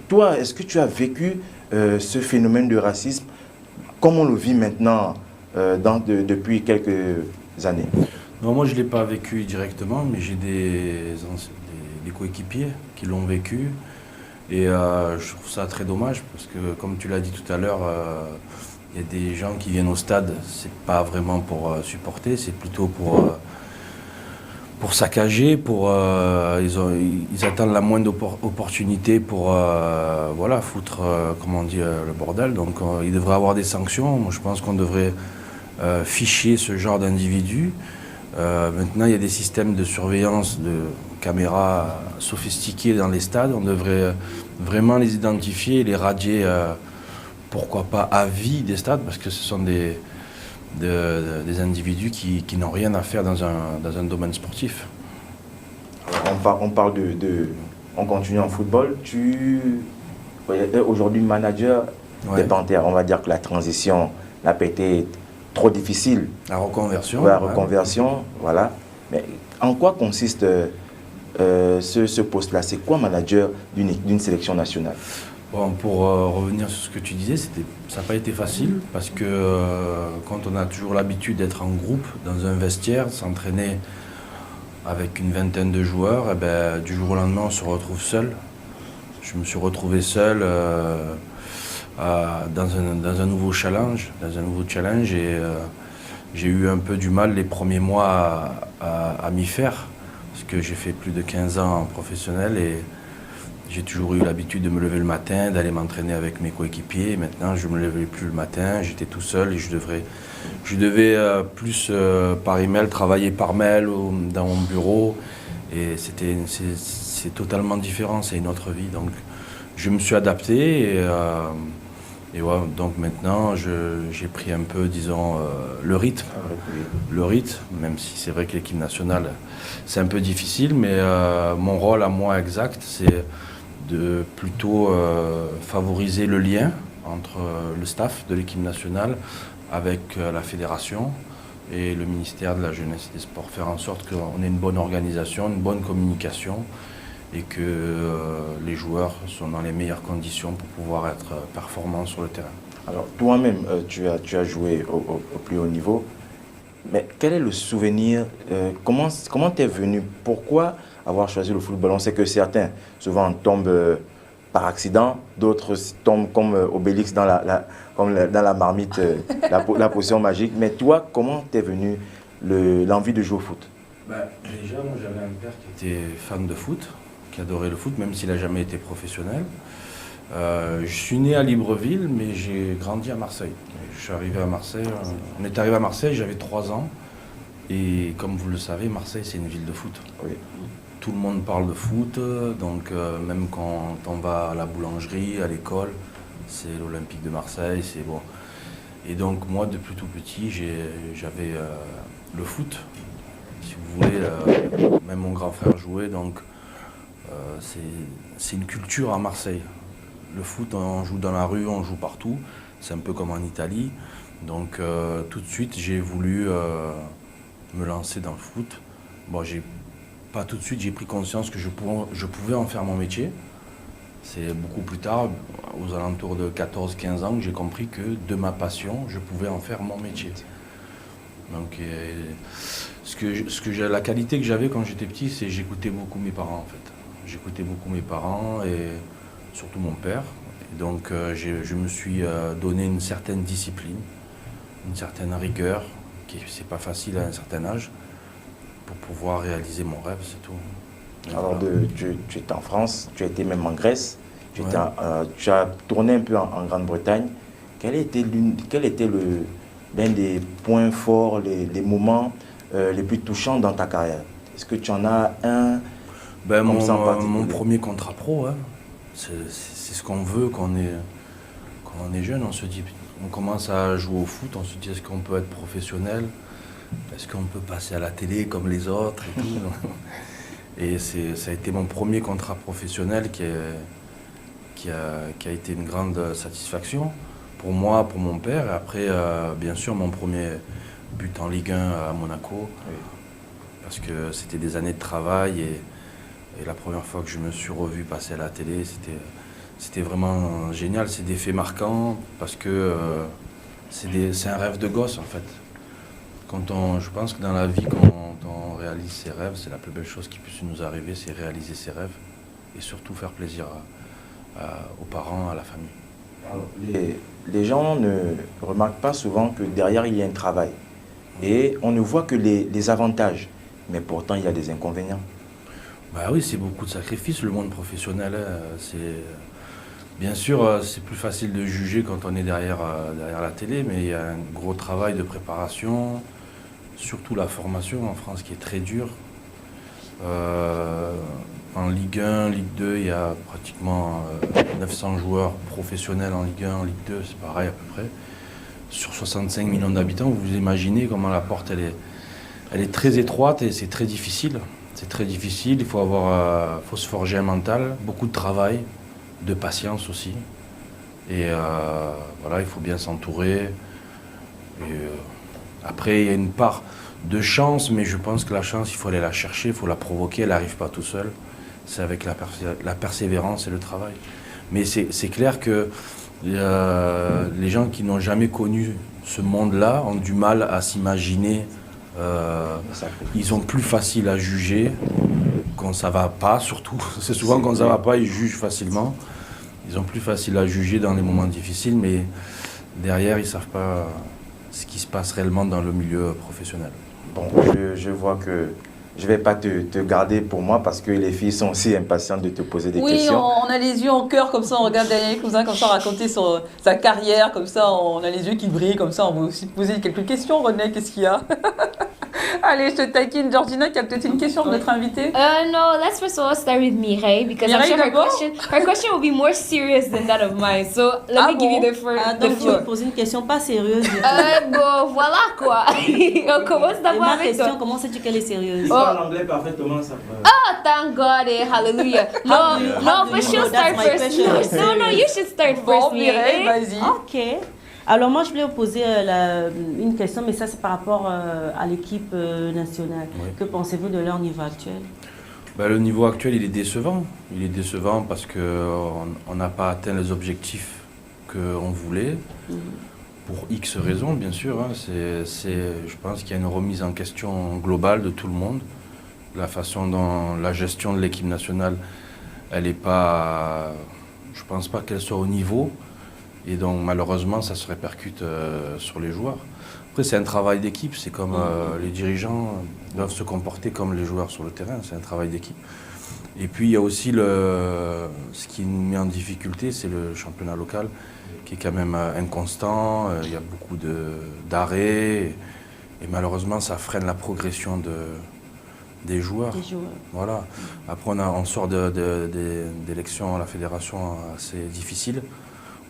Toi, est-ce que tu as vécu ce phénomène de racisme comme on le vit maintenant depuis quelques années? Non, moi, je ne l'ai pas vécu directement, mais j'ai des coéquipiers qui l'ont vécu. Et je trouve ça très dommage parce que, comme tu l'as dit tout à l'heure, il y a des gens qui viennent au stade, c'est pas vraiment pour supporter, c'est plutôt pour saccager, ils attendent la moindre opportunité pour foutre comment on dit, le bordel. Donc il devrait avoir des sanctions. Moi, je pense qu'on devrait ficher ce genre d'individus. Maintenant, il y a des systèmes de surveillance, de caméras sophistiqués dans les stades. On devrait vraiment les identifier et les radier, pourquoi pas à vie des stades, parce que ce sont des individus qui n'ont rien à faire dans un domaine sportif. On parle on continue en football. Tu es aujourd'hui manager des Panthères. On va dire que la transition n'a pas été trop difficile. La reconversion. La reconversion, voilà. Mais en quoi consiste ce poste-là? C'est quoi manager d'une sélection nationale? Bon, pour revenir sur ce que tu disais, ça n'a pas été facile parce que quand on a toujours l'habitude d'être en groupe, dans un vestiaire, s'entraîner avec une vingtaine de joueurs, et ben, du jour au lendemain, on se retrouve seul. Je me suis retrouvé seul dans un nouveau challenge, et j'ai eu un peu du mal les premiers mois à m'y faire parce que j'ai fait plus de 15 ans en professionnel et j'ai toujours eu l'habitude de me lever le matin, d'aller m'entraîner avec mes coéquipiers. Maintenant, je ne me levais plus le matin, j'étais tout seul et je devais plus par email, travailler par mail ou dans mon bureau. Et c'est totalement différent, c'est une autre vie. Donc, je me suis adapté et ouais, donc maintenant, j'ai pris un peu, disons, le rythme. Le rythme, même si c'est vrai que l'équipe nationale, c'est un peu difficile, mais mon rôle à moi exact, c'est de plutôt favoriser le lien entre le staff de l'équipe nationale avec la fédération et le ministère de la Jeunesse et des Sports. Faire en sorte qu'on ait une bonne organisation, une bonne communication et que les joueurs sont dans les meilleures conditions pour pouvoir être performants sur le terrain. Alors, toi-même, tu as joué au plus haut niveau. Mais quel est le souvenir? Comment t'es venu? Pourquoi avoir choisi le football? On sait que certains, souvent, tombent par accident. D'autres tombent comme Obélix dans dans la marmite, la potion magique. Mais toi, comment t'es venu l'envie de jouer au foot? Déjà, moi, j'avais un père qui était fan de foot, qui adorait le foot, même s'il n'a jamais été professionnel. Je suis né à Libreville, mais j'ai grandi à Marseille. Je suis arrivé à Marseille, on est arrivé à Marseille, j'avais 3 ans. Et comme vous le savez, Marseille, c'est une ville de foot. Oui. Tout le monde parle de foot, donc même quand on va à la boulangerie, à l'école, c'est l'Olympique de Marseille, c'est bon. Et donc moi, depuis tout petit, j'avais le foot, si vous voulez, même mon grand frère jouait, donc c'est une culture à Marseille. Le foot, on joue dans la rue, on joue partout, c'est un peu comme en Italie. Donc tout de suite, j'ai voulu me lancer dans le foot. Bon, pas tout de suite, j'ai pris conscience que je pouvais en faire mon métier. C'est beaucoup plus tard, aux alentours de 14-15 ans, que j'ai compris que de ma passion, je pouvais en faire mon métier. Donc, la qualité que j'avais quand j'étais petit, c'est que j'écoutais beaucoup mes parents, en fait. J'écoutais beaucoup mes parents et surtout mon père. Et donc, je me suis donné une certaine discipline, une certaine rigueur, c'est pas facile à un certain âge, pour pouvoir réaliser mon rêve, c'est tout. Et alors, voilà. tu étais en France, tu as été même en Grèce, tu as tourné un peu en Grande-Bretagne. Quel était l'un des points forts, les moments les plus touchants dans ta carrière? Est-ce que tu en as un mon premier contrat pro, hein, c'est ce qu'on veut quand on est jeune. On se dit, on commence à jouer au foot, on se dit est-ce qu'on peut être professionnel? Est-ce qu'on peut passer à la télé comme les autres et tout. Et ça a été mon premier contrat professionnel qui a été une grande satisfaction pour moi, pour mon père. Et après, bien sûr, mon premier but en Ligue 1 à Monaco, oui. Parce que c'était des années de travail et la première fois que je me suis revu passer à la télé, c'était vraiment génial. C'est des faits marquants parce que c'est un rêve de gosse en fait. Je pense que dans la vie, quand on réalise ses rêves, c'est la plus belle chose qui puisse nous arriver, c'est réaliser ses rêves et surtout faire plaisir aux parents, à la famille. Alors, les gens ne remarquent pas souvent que derrière il y a un travail et on ne voit que les avantages, mais pourtant il y a des inconvénients. Bah oui, c'est beaucoup de sacrifices, le monde professionnel. Bien sûr, c'est plus facile de juger quand on est derrière la télé, mais il y a un gros travail de préparation, surtout la formation en France qui est très dure. En Ligue 1, Ligue 2, il y a pratiquement 900 joueurs professionnels en Ligue 1, en Ligue 2, c'est pareil à peu près. Sur 65 millions d'habitants, vous imaginez comment la porte elle est très étroite et c'est très difficile. C'est très difficile, il faut se forger un mental, beaucoup de travail, de patience aussi. Et voilà, il faut bien s'entourer. Après, il y a une part de chance, mais je pense que la chance, il faut aller la chercher, il faut la provoquer, elle n'arrive pas tout seul. C'est avec la persévérance et le travail. Mais c'est clair que les gens qui n'ont jamais connu ce monde-là ont du mal à s'imaginer. Ils ont plus facile à juger quand ça va pas, surtout. C'est souvent quand ça va pas, ils jugent facilement. Ils ont plus facile à juger dans les moments difficiles, mais derrière, ils savent pas ce qui se passe réellement dans le milieu professionnel. Bon, je vois que je vais pas te garder pour moi parce que les filles sont aussi impatientes de te poser des questions. Oui, on a les yeux en cœur comme ça, on regarde Daniel Cousin comme ça raconter sa carrière, comme ça on a les yeux qui brillent, comme ça on va aussi te poser quelques questions. René, qu'est-ce qu'il y a? Allez, je te taquine. Georgina, qui a peut-être une question de notre invité? No, let's first of all start with Mireille because I'm sure her question will be more serious than that of mine. So let me give you the first. Donc tu me poses une question pas sérieuse. Bon, voilà quoi. On commence d'abord avec toi. Comment sais-tu qu'elle est sérieuse? Tu parles anglais parfaitement, ça peut... Oh, thank God, hallelujah. No, but she'll start first. No, you should start first, Mireille, vas-y. Ok. Alors moi, je voulais vous poser une question, mais ça c'est par rapport à l'équipe nationale. Oui. Que pensez-vous de leur niveau actuel? Le niveau actuel, il est décevant. Il est décevant parce qu'on n'a pas atteint les objectifs qu'on voulait, pour X raisons, bien sûr. Hein. Je pense qu'il y a une remise en question globale de tout le monde. La façon dont la gestion de l'équipe nationale, elle n'est pas... Je ne pense pas qu'elle soit au niveau. Et donc, malheureusement, ça se répercute sur les joueurs. Après, c'est un travail d'équipe. C'est comme les dirigeants doivent se comporter comme les joueurs sur le terrain. C'est un travail d'équipe. Et puis, il y a aussi ce qui nous met en difficulté, c'est le championnat local, qui est quand même inconstant. Il y a beaucoup d'arrêts. Et malheureusement, ça freine la progression des joueurs. Voilà. Après, on sort d'élections à la fédération assez difficiles,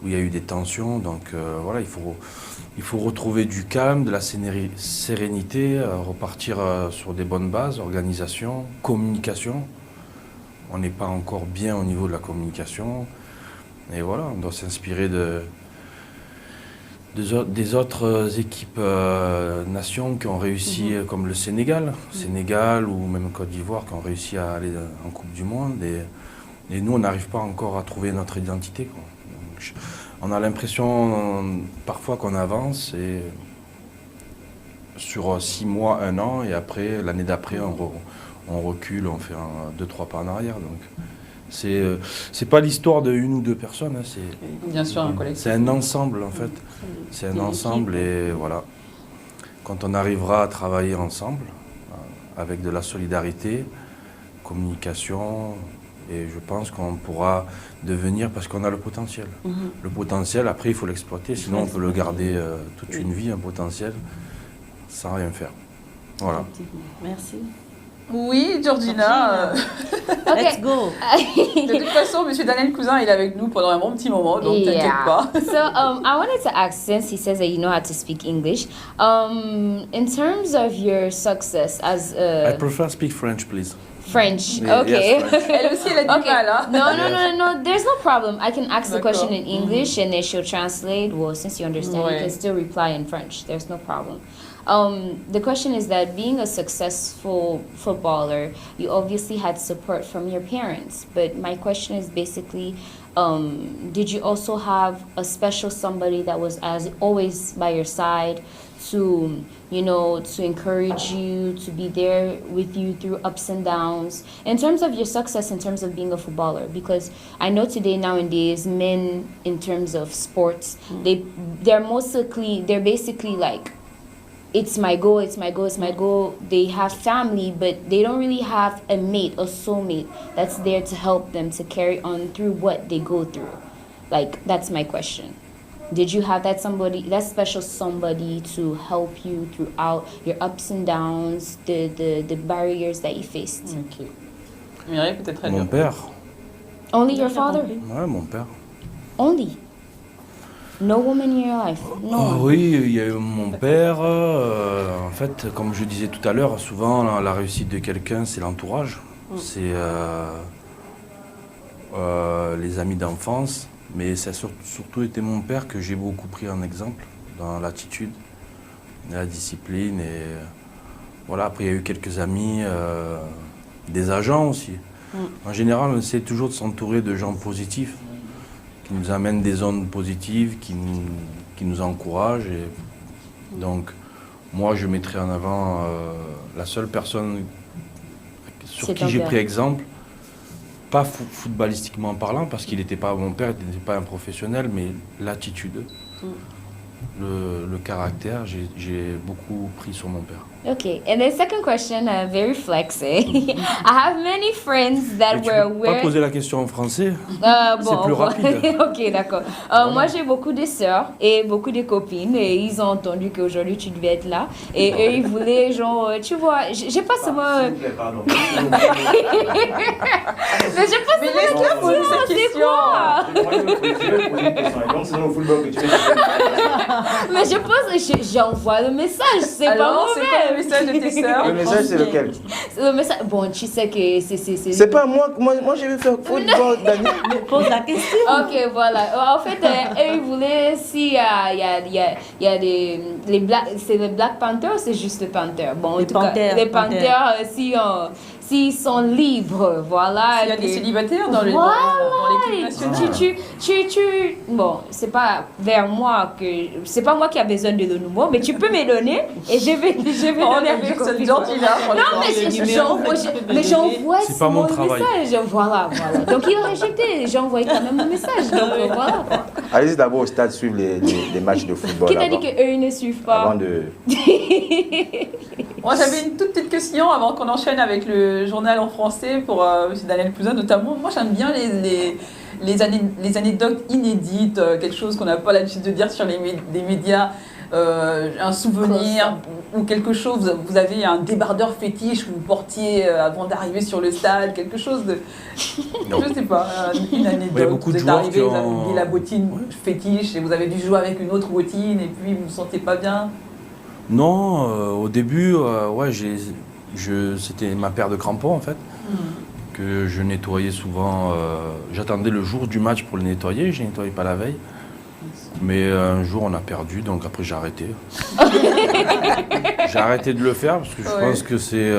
où il y a eu des tensions. Donc voilà, il faut retrouver du calme, de la sérénité, repartir sur des bonnes bases, organisation, communication. On n'est pas encore bien au niveau de la communication. Et voilà, on doit s'inspirer des autres équipes nations qui ont réussi, comme le Sénégal, ou même Côte d'Ivoire, qui ont réussi à aller en Coupe du Monde. Et nous, on n'arrive pas encore à trouver notre identité, quoi. Donc, on a l'impression parfois qu'on avance et sur 6 mois, 1 an, et après, l'année d'après, on recule, on fait 2-3 pas en arrière. Donc, c'est pas l'histoire de 1 ou 2 personnes, hein, bien sûr un collectif. C'est un ensemble en fait. C'est un ensemble et voilà. Quand on arrivera à travailler ensemble, avec de la solidarité, communication, et je pense qu'on pourra devenir, parce qu'on a le potentiel. Le potentiel, après il faut l'exploiter, sinon on peut le garder toute une vie, un potentiel, sans rien faire. Voilà. Merci. Oui, Georgina. Let's go. De toute façon, Monsieur Daniel Cousin, il est avec nous pendant un bon petit moment, donc t'inquiète pas. So I wanted to ask, since he says that you know how to speak English, in terms of your success as I prefer speak French, please. French, Yeah, okay. yes, French. Elle aussi, elle a du mal, hein? No, there's no problem. I can ask the question in English and then she'll translate. Well, since you understand, you can still reply in French. There's no problem. The question is that being a successful footballer, you obviously had support from your parents. But my question is basically, did you also have a special somebody that was as always by your side to, to encourage you, to be there with you through ups and downs, in terms of your success, in terms of being a footballer? Because I know today, nowadays, men, in terms of sports, they're basically like, it's my goal, it's my goal, it's my goal. They have family, but they don't really have a mate, a soulmate that's there to help them to carry on through what they go through. Like, that's my question. Did you have that special somebody to help you throughout your ups and downs, the barriers that you faced? Ok. Mireille, peut-être Mon père. Only your father? Ouais, mon père. Only? No woman in your life? No. Oui, il y a eu mon père. En fait, comme je disais tout à l'heure, souvent la réussite de quelqu'un, c'est l'entourage. C'est les amis d'enfance. Mais ça a surtout été mon père que j'ai beaucoup pris en exemple dans l'attitude, la discipline. Et voilà, après, il y a eu quelques amis, des agents aussi. En général, on essaie toujours de s'entourer de gens positifs, qui nous amènent des ondes positives, qui nous encouragent. Et donc, moi, je mettrai en avant la seule personne sur qui j'ai pris exemple, pas footballistiquement parlant, parce qu'il n'était pas, mon père n'était pas un professionnel, mais l'attitude, le caractère, j'ai beaucoup pris sur mon père. Okay, and the second question, very flexing. I have many friends that were aware. Pas poser la question en français. C'est plus rapide. Ok, d'accord. Moi, j'ai beaucoup de sœurs et beaucoup de copines et ils ont entendu qu'aujourd'hui tu devais être là et eux ils voulaient genre, tu vois, j'ai pas seulement. S'il vous plaît, pardon. Mais j'ai pas seulement poser cette question. Mais je pense, j'envoie le message, c'est pas mauvais. Le message de tes sœurs. Le message, c'est lequel? Le message, bon, tu sais que c'est... C'est pas moi je vais faire football, Daniel. Pose la question. Ok, voilà. En fait, eux, ils voulaient, s'il y a c'est les Black Panthers ou c'est juste les Panthers? Bon, en tout cas, les Panthers, s'ils sont libres, voilà. Il y a des célibataires dans l'équipe nationale. Bon, c'est pas vers moi c'est pas moi qui a besoin de le numéro, mais tu peux me donner et je vais donner avec cette gentille là. Non, mais j'envoie mon message. Voilà. Donc il a rejeté, j'ai envoyé quand même un message. Donc voilà. Allez-y d'abord au stade suivre les matchs de football. Qui t'a dit qu'eux ils ne suivent pas? Avant de... Moi, j'avais une toute petite question avant qu'on enchaîne avec le journal en français pour M. Daniel Cousin notamment. Moi, j'aime bien les anecdotes inédites, quelque chose qu'on n'a pas l'habitude de dire sur les médias, un souvenir ou quelque chose. Vous avez un débardeur fétiche que vous portiez avant d'arriver sur le stade, quelque chose de... Je sais pas, une anecdote. Il y a beaucoup de vous êtes joueurs arrivé, qui vous avez mis la bottine fétiche et vous avez dû jouer avec une autre bottine et puis vous ne vous sentez pas bien. Non, au début, c'était ma paire de crampons en fait, que je nettoyais souvent. J'attendais le jour du match pour le nettoyer, je ne nettoyais pas la veille. Mais un jour on a perdu, donc après j'ai arrêté. J'ai arrêté de le faire parce que je pense que c'est...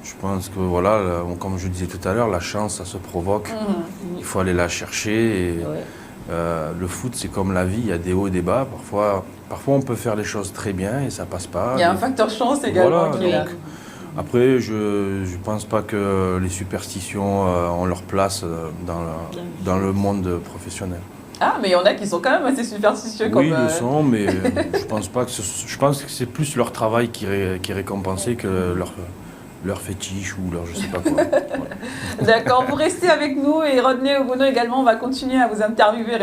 je pense que voilà, comme je disais tout à l'heure, la chance ça se provoque. Il faut aller la chercher. Et, le foot c'est comme la vie, il y a des hauts et des bas. Parfois on peut faire les choses très bien et ça passe pas. Il y a un facteur chance également. Voilà, qui est là. Après, je ne pense pas que les superstitions ont leur place dans le monde professionnel. Ah, mais il y en a qui sont quand même assez superstitieux. Oui, ils le sont, mais je pense que c'est plus leur travail qui est récompensé que leur fétiche ou leur je sais pas quoi. Voilà. D'accord, vous restez avec nous et Rodney Obono également, on va continuer à vous interviewer.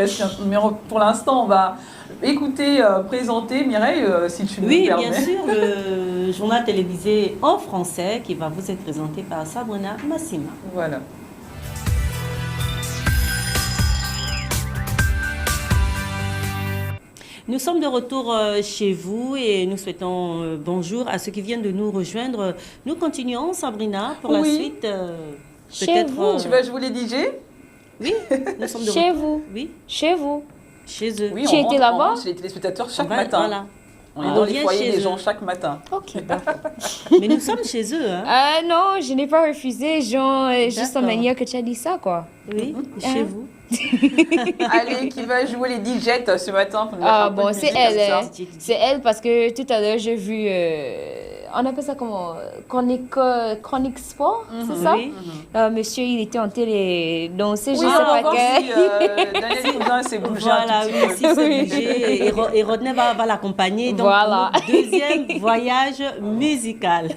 Mais pour l'instant, on va écouter, présenter Mireille, si tu nous permets. Oui, bien sûr, le journal télévisé en français qui va vous être présenté par Sabrina Massima. Voilà. Nous sommes de retour chez vous et nous souhaitons bonjour à ceux qui viennent de nous rejoindre. Nous continuons, Sabrina, pour la suite. Chez vous. Tu vas jouer les DJ? Oui, nous sommes de chez retour. vous. Oui. Chez vous. Chez eux. Oui, tu étais là-bas? Chez les téléspectateurs chaque matin. Voilà. On est dans les foyers des gens chaque matin. Ok. Mais nous sommes chez eux. Hein. Non, je n'ai pas refusé. Juste en manière que tu as dit ça, quoi. Oui, chez vous. Allez, qui va jouer les DJ ce matin pour nous Ah bon, c'est elle. C'est elle parce que tout à l'heure, j'ai vu... on appelle ça comment? Chronique sport, c'est ça? Oui. Monsieur, il était en télé. Donc, c'est oui, juste pas que... Daniel Cousin s'est bougé voilà, un tout petit peu. S'est bougé et Rodney va l'accompagner. Donc, voilà. Pour notre deuxième voyage musical.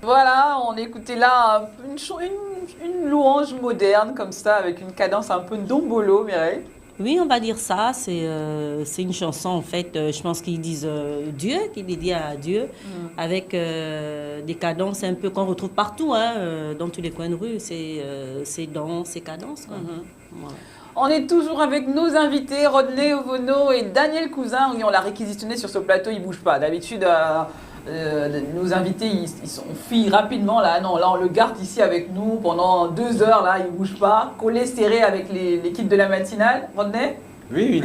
Voilà, on écoutait là une louange moderne comme ça, avec une cadence un peu dombolo, Mireille. Oui, on va dire ça. C'est une chanson, en fait, je pense qu'ils disent Dieu, qui est dédiée à Dieu, avec des cadences un peu qu'on retrouve partout, dans tous les coins de rue. C'est dans ces cadences. Quoi. Voilà. On est toujours avec nos invités, Rodney Obono et Daniel Cousin. Oui, on l'a réquisitionné sur ce plateau, il ne bouge pas. D'habitude, nos invités, ils fuient rapidement. Là, non, là, on le garde ici avec nous pendant 2 heures. Là, il ne bouge pas. Collé, serré avec l'équipe de la matinale. Rodney? Oui,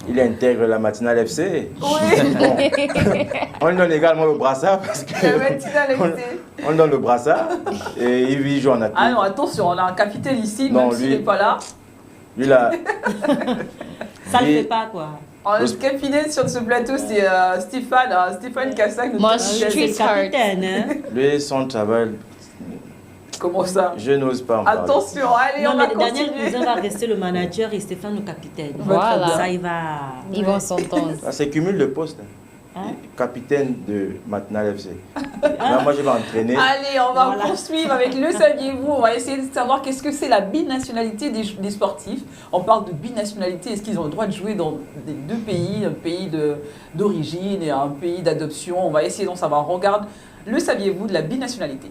il intègre la matinale FC. Oui. Bon. On lui donne également le brassard parce que La matinale FC. on donne le brassard et il joue en appui. Ah non, attention, on a un capitaine ici, même s'il n'est pas là. Lui là. Ça ne le fait pas, quoi. Le capitaine sur ce plateau, c'est Stéphane Cassac. Moi, C'est le capitaine. Hein. Lui, son travail. Comment ça? Je n'ose pas en parler. Attention, allez, Non, on va mais continuer. Daniel Cousin va rester le manager et Stéphane le capitaine. Voilà. Ça, il va... Ils vont s'entendre. C'est cumul de postes. Capitaine de Matinal FC. Là, moi, je vais entraîner. Allez, on va poursuivre avec le saviez-vous. On va essayer de savoir qu'est-ce que c'est la binationalité des sportifs. On parle de binationalité. Est-ce qu'ils ont le droit de jouer dans des 2 pays, un pays d'origine et un pays d'adoption? On va essayer d'en savoir. On regarde le saviez-vous de la binationalité.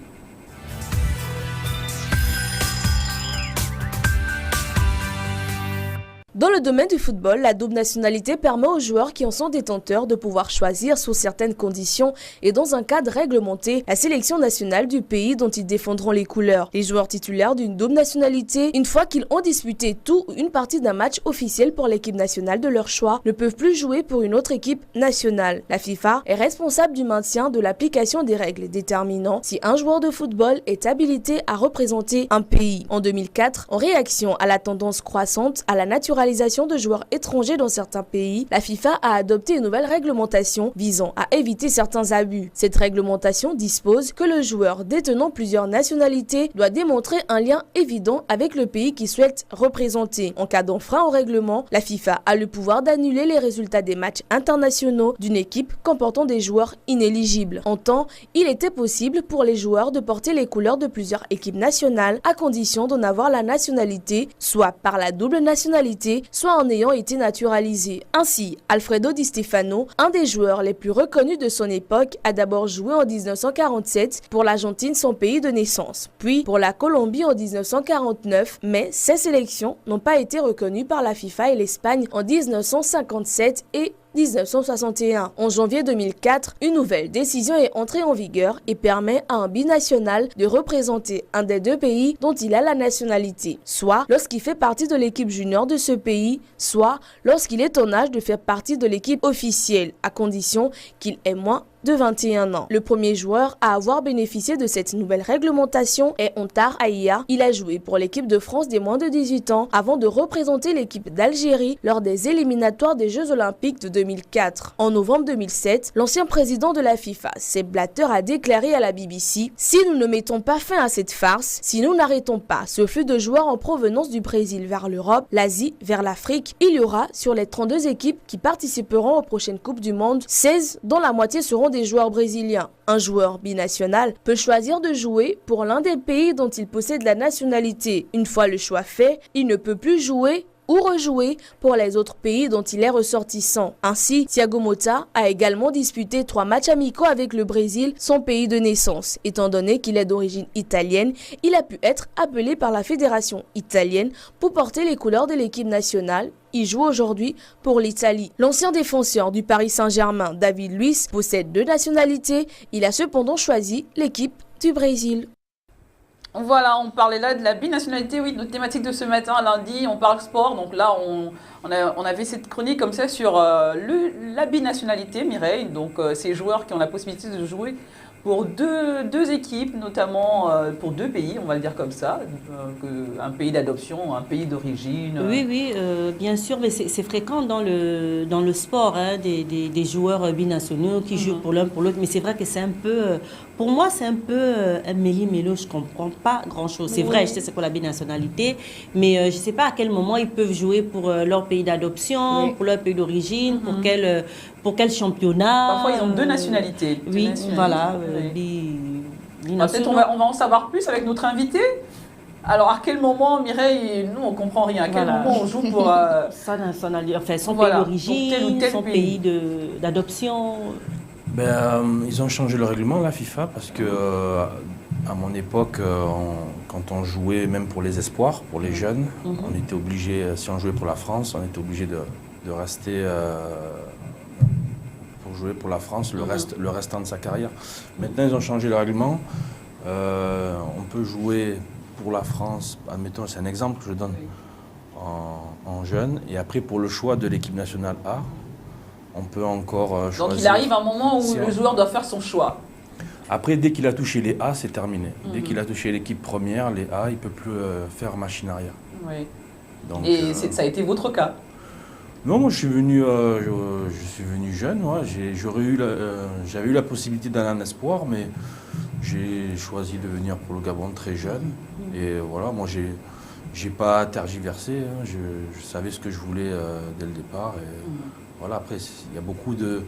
Dans le domaine du football, la double nationalité permet aux joueurs qui en sont détenteurs de pouvoir choisir sous certaines conditions et dans un cadre réglementé la sélection nationale du pays dont ils défendront les couleurs. Les joueurs titulaires d'une double nationalité, une fois qu'ils ont disputé tout ou une partie d'un match officiel pour l'équipe nationale de leur choix, ne peuvent plus jouer pour une autre équipe nationale. La FIFA est responsable du maintien de l'application des règles déterminant si un joueur de football est habilité à représenter un pays. En 2004, en réaction à la tendance croissante à la naturalisation de joueurs étrangers dans certains pays, la FIFA a adopté une nouvelle réglementation visant à éviter certains abus. Cette réglementation dispose que le joueur détenant plusieurs nationalités doit démontrer un lien évident avec le pays qu'il souhaite représenter. En cas d'enfreint au règlement, la FIFA a le pouvoir d'annuler les résultats des matchs internationaux d'une équipe comportant des joueurs inéligibles. En temps, il était possible pour les joueurs de porter les couleurs de plusieurs équipes nationales à condition d'en avoir la nationalité, soit par la double nationalité, soit en ayant été naturalisé. Ainsi, Alfredo Di Stefano, un des joueurs les plus reconnus de son époque, a d'abord joué en 1947 pour l'Argentine, son pays de naissance, puis pour la Colombie en 1949, mais ces sélections n'ont pas été reconnues par la FIFA et l'Espagne en 1957 et 1961. En janvier 2004, une nouvelle décision est entrée en vigueur et permet à un binational de représenter un des deux pays dont il a la nationalité, soit lorsqu'il fait partie de l'équipe junior de ce pays, soit lorsqu'il est en âge de faire partie de l'équipe officielle, à condition qu'il ait moins de 21 ans. Le premier joueur à avoir bénéficié de cette nouvelle réglementation est Ontar Aïa. Il a joué pour l'équipe de France des moins de 18 ans avant de représenter l'équipe d'Algérie lors des éliminatoires des Jeux Olympiques de 2004. En novembre 2007, l'ancien président de la FIFA, Sepp Blatter, a déclaré à la BBC: « Si nous ne mettons pas fin à cette farce, si nous n'arrêtons pas ce flux de joueurs en provenance du Brésil vers l'Europe, l'Asie vers l'Afrique, il y aura sur les 32 équipes qui participeront aux prochaines Coupes du Monde, 16 dont la moitié seront des joueurs brésiliens. Un joueur binational peut choisir de jouer pour l'un des pays dont il possède la nationalité. Une fois le choix fait, il ne peut plus jouer ou rejouer pour les autres pays dont il est ressortissant. Ainsi, Thiago Motta a également disputé 3 matchs amicaux avec le Brésil, son pays de naissance. Étant donné qu'il est d'origine italienne, il a pu être appelé par la fédération italienne pour porter les couleurs de l'équipe nationale. Il joue aujourd'hui pour l'Italie. L'ancien défenseur du Paris Saint-Germain, David Luiz, possède 2 nationalités. Il a cependant choisi l'équipe du Brésil. Voilà, on parlait là de la binationalité, oui, notre thématique de ce matin, lundi, on parle sport. Donc là, on avait cette chronique comme ça sur la binationalité, Mireille. Donc ces joueurs qui ont la possibilité de jouer pour deux équipes, notamment pour 2 pays, on va le dire comme ça, un pays d'adoption, un pays d'origine. Oui, bien sûr, mais c'est fréquent dans le sport, hein, des joueurs binationaux qui jouent pour l'un pour l'autre. Mais c'est vrai que c'est un peu, pour moi, c'est un peu un méli-mélo, je ne comprends pas grand-chose. C'est vrai, je sais c'est pour la binationalité, mais je ne sais pas à quel moment ils peuvent jouer pour leur pays d'adoption, pour leur pays d'origine, pour quel championnat. Parfois, ils ont 2 nationalités. Oui, voilà. Peut-être on va en savoir plus avec notre invité. Alors, à quel moment, Mireille, nous, on ne comprend rien. À quel moment on joue pour... son pays d'origine, son pays d'adoption. Ils ont changé le règlement, la FIFA, parce que à mon époque, quand on jouait, même pour les espoirs, pour les jeunes, on était obligé, si on jouait pour la France, on était obligé de rester... jouer pour la France le restant de sa carrière. Maintenant, ils ont changé le règlement. On peut jouer pour la France, admettons, c'est un exemple que je donne, en jeune. Et après, pour le choix de l'équipe nationale A, on peut encore choisir. Donc, il arrive un moment où le joueur doit faire son choix. Après, dès qu'il a touché les A, c'est terminé. Dès qu'il a touché l'équipe première, les A, il ne peut plus faire machine arrière. Oui. Donc, et ça a été votre cas? Non, moi je suis venu jeune. Ouais. J'avais eu la possibilité d'aller en espoir, mais j'ai choisi de venir pour le Gabon très jeune. Et voilà, moi j'ai pas tergiversé. Hein. Je savais ce que je voulais dès le départ. Et voilà, après, il y a beaucoup de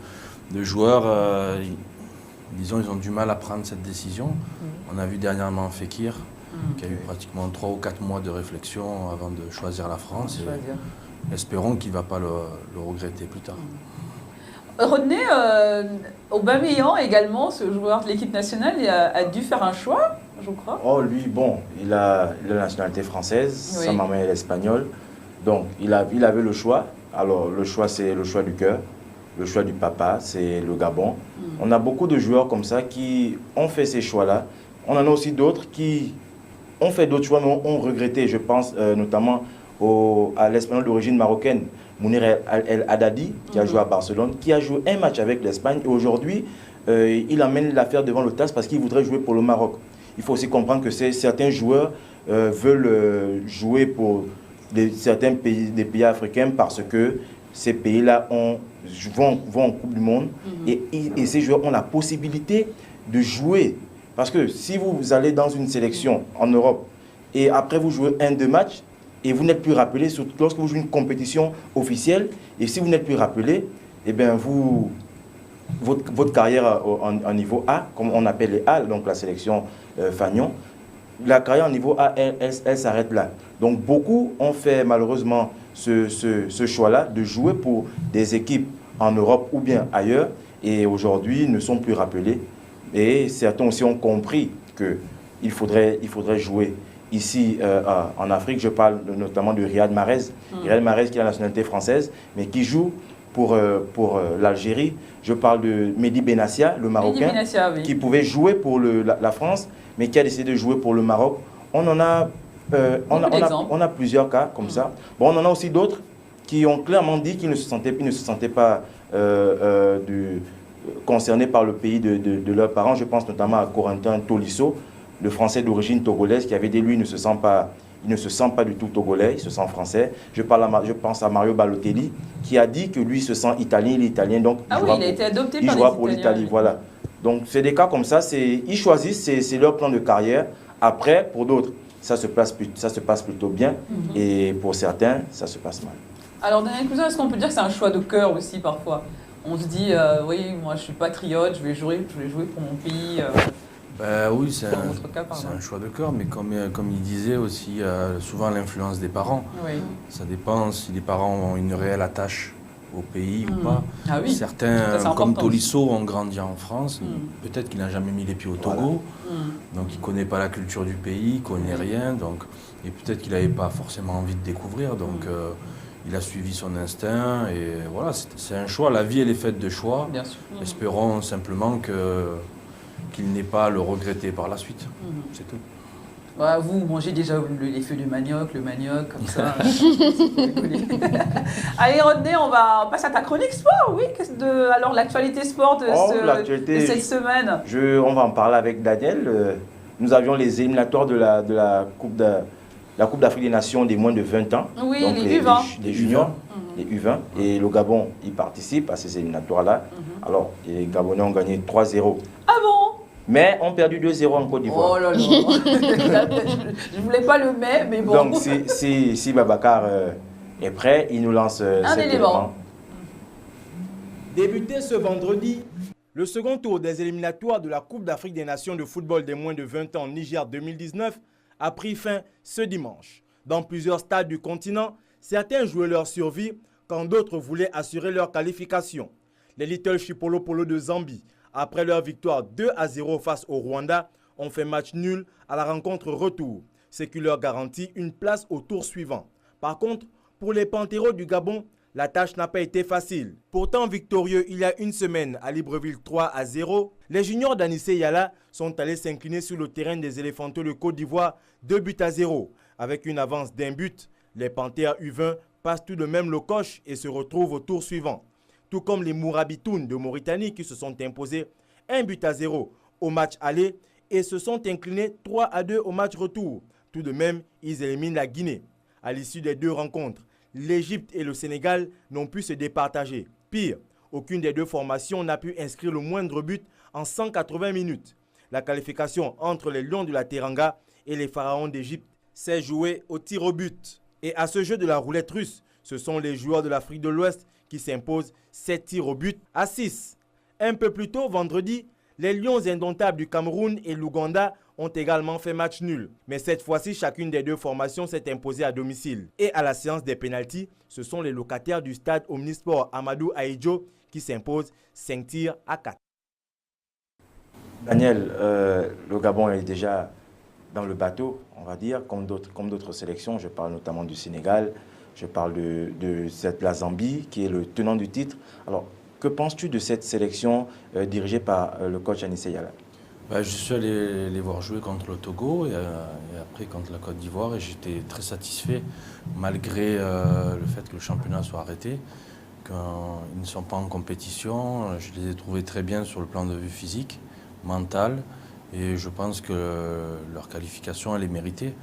joueurs, disons, ils ont du mal à prendre cette décision. On a vu dernièrement Fekir, qui a eu pratiquement 3 ou 4 mois de réflexion avant de choisir la France. Espérons qu'il ne va pas le regretter plus tard. Rodney, Aubameyang également, ce joueur de l'équipe nationale, il a dû faire un choix, je crois. Oh, lui, bon, il a la nationalité française, sa maman est espagnole. Donc, il avait le choix. Alors, le choix, c'est le choix du cœur. Le choix du papa, c'est le Gabon. On a beaucoup de joueurs comme ça qui ont fait ces choix-là. On en a aussi d'autres qui ont fait d'autres choix, mais ont regretté. Je pense notamment à l'Espagnol d'origine marocaine, Mounir El Haddadi, qui a joué à Barcelone, qui a joué un match avec l'Espagne. Et aujourd'hui, il amène l'affaire devant le TAS parce qu'il voudrait jouer pour le Maroc. Il faut aussi comprendre que certains joueurs veulent jouer pour certains pays, des pays africains parce que ces pays-là vont en Coupe du Monde et ces joueurs ont la possibilité de jouer. Parce que si vous allez dans une sélection en Europe et après vous jouez 1-2 matchs et vous n'êtes plus rappelé, surtout lorsque vous jouez une compétition officielle, et si vous n'êtes plus rappelé, eh bien votre carrière en niveau A, comme on appelle les A, donc la sélection Fagnon, la carrière en niveau A, elle s'arrête là. Donc beaucoup ont fait malheureusement ce choix-là de jouer pour des équipes en Europe ou bien ailleurs et aujourd'hui ne sont plus rappelés. Et certains aussi ont compris qu'il faudrait jouer ici en Afrique. Je parle notamment de Riyad Mahrez. Riyad Mahrez qui a la nationalité française mais qui joue pour l'Algérie. Je parle de Mehdi Benassia, le Marocain, oui, qui pouvait jouer pour la France mais qui a décidé de jouer pour le Maroc. On a plusieurs cas comme ça. Bon, on en a aussi d'autres qui ont clairement dit qu'ils ne se sentaient pas concernés par le pays de leurs parents. Je pense notamment à Corentin Tolisso, le Français d'origine togolaise, qui avait dit lui il ne se sent pas du tout togolais, il se sent français. Je pense à Mario Balotelli, qui a dit que lui il se sent italien, il est italien, donc il a été adopté par les jouera pour l'Italie. Voilà. Donc c'est des cas comme ça, ils choisissent, c'est leur plan de carrière. Après, pour d'autres, ça se passe plutôt bien, et pour certains, ça se passe mal. Alors, Daniel Cousin, est-ce qu'on peut dire que c'est un choix de cœur aussi parfois? On se dit, oui, moi je suis patriote, je vais jouer pour mon pays. Oui, c'est un choix de cœur, mais comme il disait aussi, souvent l'influence des parents. Oui. Ça dépend si les parents ont une réelle attache au pays ou pas. Ah oui. Certains, comme Tolisso, ont grandi en France. Peut-être qu'il n'a jamais mis les pieds au Togo, donc il ne connaît pas la culture du pays, il ne connaît rien, et peut-être qu'il n'avait pas forcément envie de découvrir, donc il a suivi son instinct, et voilà, c'est un choix. La vie, elle est faite de choix. Bien sûr. Espérons simplement qu'il n'ait pas à le regretter par la suite. C'est tout. Bah, vous mangez déjà les feuilles de manioc, le manioc, comme ça. Allez, Rodney, on passe à ta chronique sport, oui. Alors, l'actualité sport de cette semaine. On va en parler avec Daniel. Nous avions les éliminatoires de la Coupe d'Afrique des Nations des moins de 20 ans. Oui, donc les U20. Les juniors, les U20. Et le Gabon, il participe à ces éliminatoires-là. Alors, les Gabonais ont gagné 3-0. Ah bon? Mais ont perdu 2-0 en Côte d'Ivoire. Oh là là. Je ne voulais pas le mais bon. Donc, si Babacar est prêt, il nous lance cet élément. Débuté ce vendredi, le second tour des éliminatoires de la Coupe d'Afrique des Nations de football des moins de 20 ans Niger 2019 a pris fin ce dimanche. Dans plusieurs stades du continent, certains jouaient leur survie quand d'autres voulaient assurer leur qualification. Les Little Chipolo Polo de Zambie, après leur victoire 2-0 face au Rwanda, ont fait match nul à la rencontre retour, ce qui leur garantit une place au tour suivant. Par contre, pour les Panteros du Gabon, la tâche n'a pas été facile. Pourtant victorieux il y a une semaine à Libreville 3-0, les juniors d'Anissé Yala sont allés s'incliner sur le terrain des Éléphantaux de Côte d'Ivoire 2-0. Avec une avance d'1 but, les Panthères U20 passent tout de même le coche et se retrouvent au tour suivant. Tout comme les Mourabitoun de Mauritanie qui se sont imposés 1-0 au match aller et se sont inclinés 3-2 au match retour. Tout de même, ils éliminent la Guinée. À l'issue des deux rencontres, l'Égypte et le Sénégal n'ont pu se départager. Pire, aucune des deux formations n'a pu inscrire le moindre but en 180 minutes. La qualification entre les Lions de la Teranga et les Pharaons d'Égypte s'est jouée au tir au but. Et à ce jeu de la roulette russe, ce sont les joueurs de l'Afrique de l'Ouest qui s'imposent 7 tirs au but à 6. Un peu plus tôt, vendredi, les Lions indomptables du Cameroun et l'Ouganda ont également fait match nul. Mais cette fois-ci, chacune des deux formations s'est imposée à domicile. Et à la séance des pénaltys, ce sont les locataires du stade Omnisport Amadou Ahidjo qui s'imposent 5 tirs à 4. Daniel, le Gabon est déjà dans le bateau, on va dire, comme d'autres sélections. Je parle notamment du Sénégal, Je parle de la Zambie, qui est le tenant du titre. Alors, que penses-tu de cette sélection dirigée par le coach Anissé Yala? Je suis allé les voir jouer contre le Togo et après contre la Côte d'Ivoire et j'étais très satisfait malgré le fait que le championnat soit arrêté, qu'ils ne sont pas en compétition. Je les ai trouvés très bien sur le plan de vue physique, mental et je pense que leur qualification elle est méritée.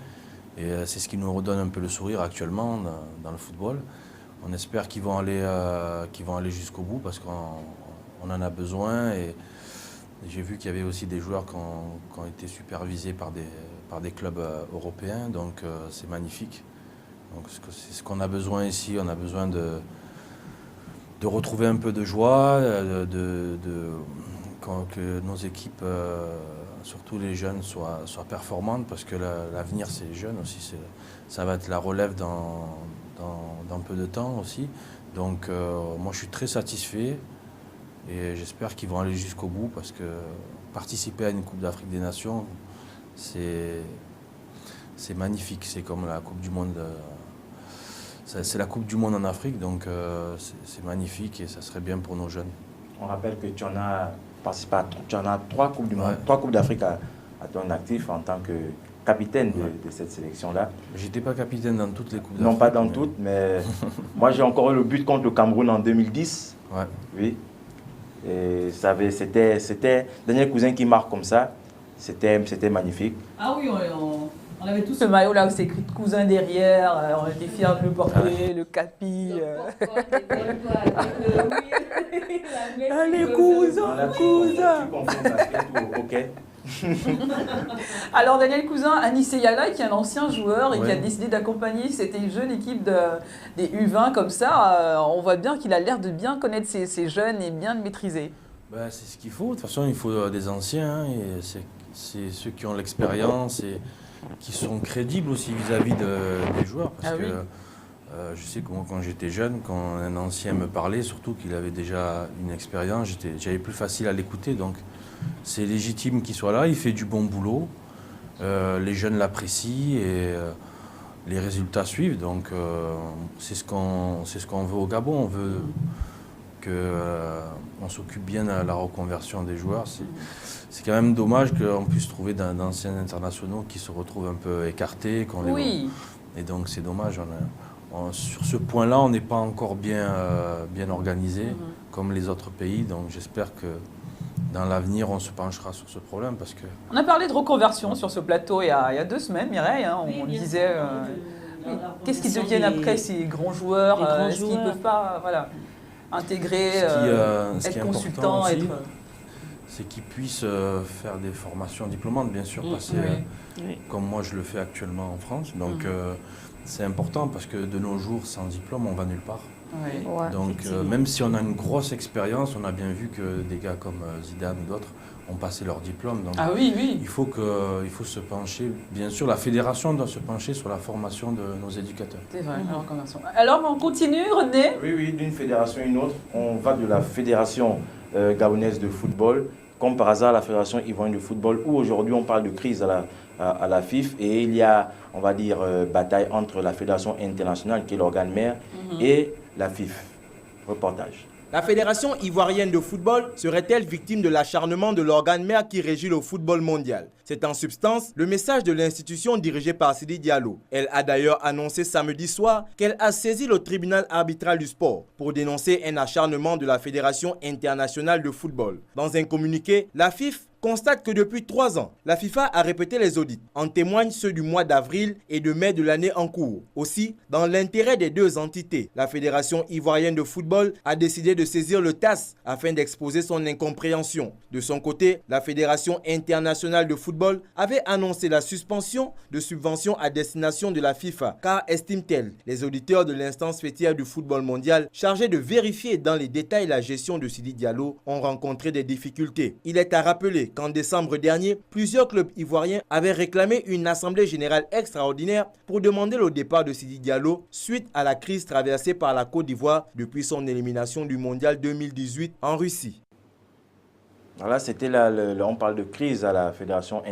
Et c'est ce qui nous redonne un peu le sourire actuellement dans le football. On espère qu'ils vont aller jusqu'au bout parce qu'on en a besoin. Et j'ai vu qu'il y avait aussi des joueurs qui ont été supervisés par des clubs européens, donc c'est magnifique. Donc c'est ce qu'on a besoin ici, on a besoin de retrouver un peu de joie, que nos équipes, surtout les jeunes, soient performantes, parce que l'avenir c'est les jeunes aussi, ça va être la relève dans peu de temps aussi. Donc moi je suis très satisfait. Et j'espère qu'ils vont aller jusqu'au bout parce que participer à une Coupe d'Afrique des Nations, c'est magnifique. C'est comme la Coupe du Monde. C'est la Coupe du Monde en Afrique, donc c'est magnifique et ça serait bien pour nos jeunes. On rappelle que tu en as participé tu en as 3 Coupes du Monde, 3 Coupes d'Afrique à ton actif en tant que capitaine de cette sélection-là. J'étais pas capitaine dans toutes les Coupes d'Afrique. Non, pas dans toutes, mais moi j'ai encore eu le but contre le Cameroun en 2010. Ouais. Oui. Et c'était Daniel Cousin qui marque comme ça. C'était magnifique. Ah oui, on avait tous ce maillot là où c'est écrit Cousin derrière. On était fiers de le porter, le capi. Allez, cousin. Tu confonds basket ou hockey? Alors Daniel Cousin, Anissé Yala, qui est un ancien joueur et qui a décidé d'accompagner cette jeune équipe des U20 comme ça, on voit bien qu'il a l'air de bien connaître ces jeunes et bien le maîtriser. C'est ce qu'il faut. De toute façon, il faut des anciens. Et c'est ceux qui ont l'expérience et qui sont crédibles aussi vis-à-vis des joueurs. Parce que je sais que quand j'étais jeune, quand un ancien me parlait, surtout qu'il avait déjà une expérience, j'avais plus facile à l'écouter. Donc c'est légitime qu'il soit là, il fait du bon boulot, les jeunes l'apprécient et les résultats suivent. Donc c'est ce qu'on veut au Gabon. On veut qu'on s'occupe bien de la reconversion des joueurs. C'est quand même dommage qu'on puisse trouver d'anciens internationaux qui se retrouvent un peu écartés. Et donc c'est dommage. Sur ce point-là, on n'est pas encore bien organisé comme les autres pays. Donc j'espère que dans l'avenir, on se penchera sur ce problème parce que... On a parlé de reconversion sur ce plateau il y a 2 semaines, Mireille. On disait qu'est-ce qu'ils deviennent après ces grands joueurs, est-ce qu'ils ne peuvent pas intégrer, être consultants, c'est qu'ils puissent faire des formations diplômantes, bien sûr, passer comme moi je le fais actuellement en France. Donc c'est important parce que de nos jours, sans diplôme, on va nulle part. Donc même si on a une grosse expérience, on a bien vu que des gars comme Zidane ou d'autres ont passé leur diplôme. Donc il faut se pencher, bien sûr la fédération doit se pencher sur la formation de nos éducateurs. C'est vrai, la reconversion. Alors on continue, René? Oui, d'une fédération à une autre. On va de la fédération gabonaise de football, comme par hasard la fédération ivoirienne de football, où aujourd'hui on parle de crise à la FIF et il y a, on va dire, bataille entre la fédération internationale qui est l'organe mère et la FIF. Reportage. La Fédération ivoirienne de football serait-elle victime de l'acharnement de l'organe mère qui régit le football mondial? C'est en substance le message de l'institution dirigée par Sidi Diallo. Elle a d'ailleurs annoncé samedi soir qu'elle a saisi le tribunal arbitral du sport pour dénoncer un acharnement de la Fédération internationale de football. Dans un communiqué, la FIF constate que depuis 3 ans, la FIFA a répété les audits. En témoignent ceux du mois d'avril et de mai de l'année en cours. Aussi, dans l'intérêt des 2 entités, la Fédération ivoirienne de football a décidé de saisir le TAS afin d'exposer son incompréhension. De son côté, la Fédération internationale de football avait annoncé la suspension de subventions à destination de la FIFA, car estime-t-elle, les auditeurs de l'instance fêtière du football mondial chargés de vérifier dans les détails la gestion de Sidi Diallo ont rencontré des difficultés. Il est à rappeler qu'en décembre dernier, plusieurs clubs ivoiriens avaient réclamé une assemblée générale extraordinaire pour demander le départ de Sidi Diallo suite à la crise traversée par la Côte d'Ivoire depuis son élimination du mondial 2018 en Russie. Voilà, c'était on parle de crise à la fédération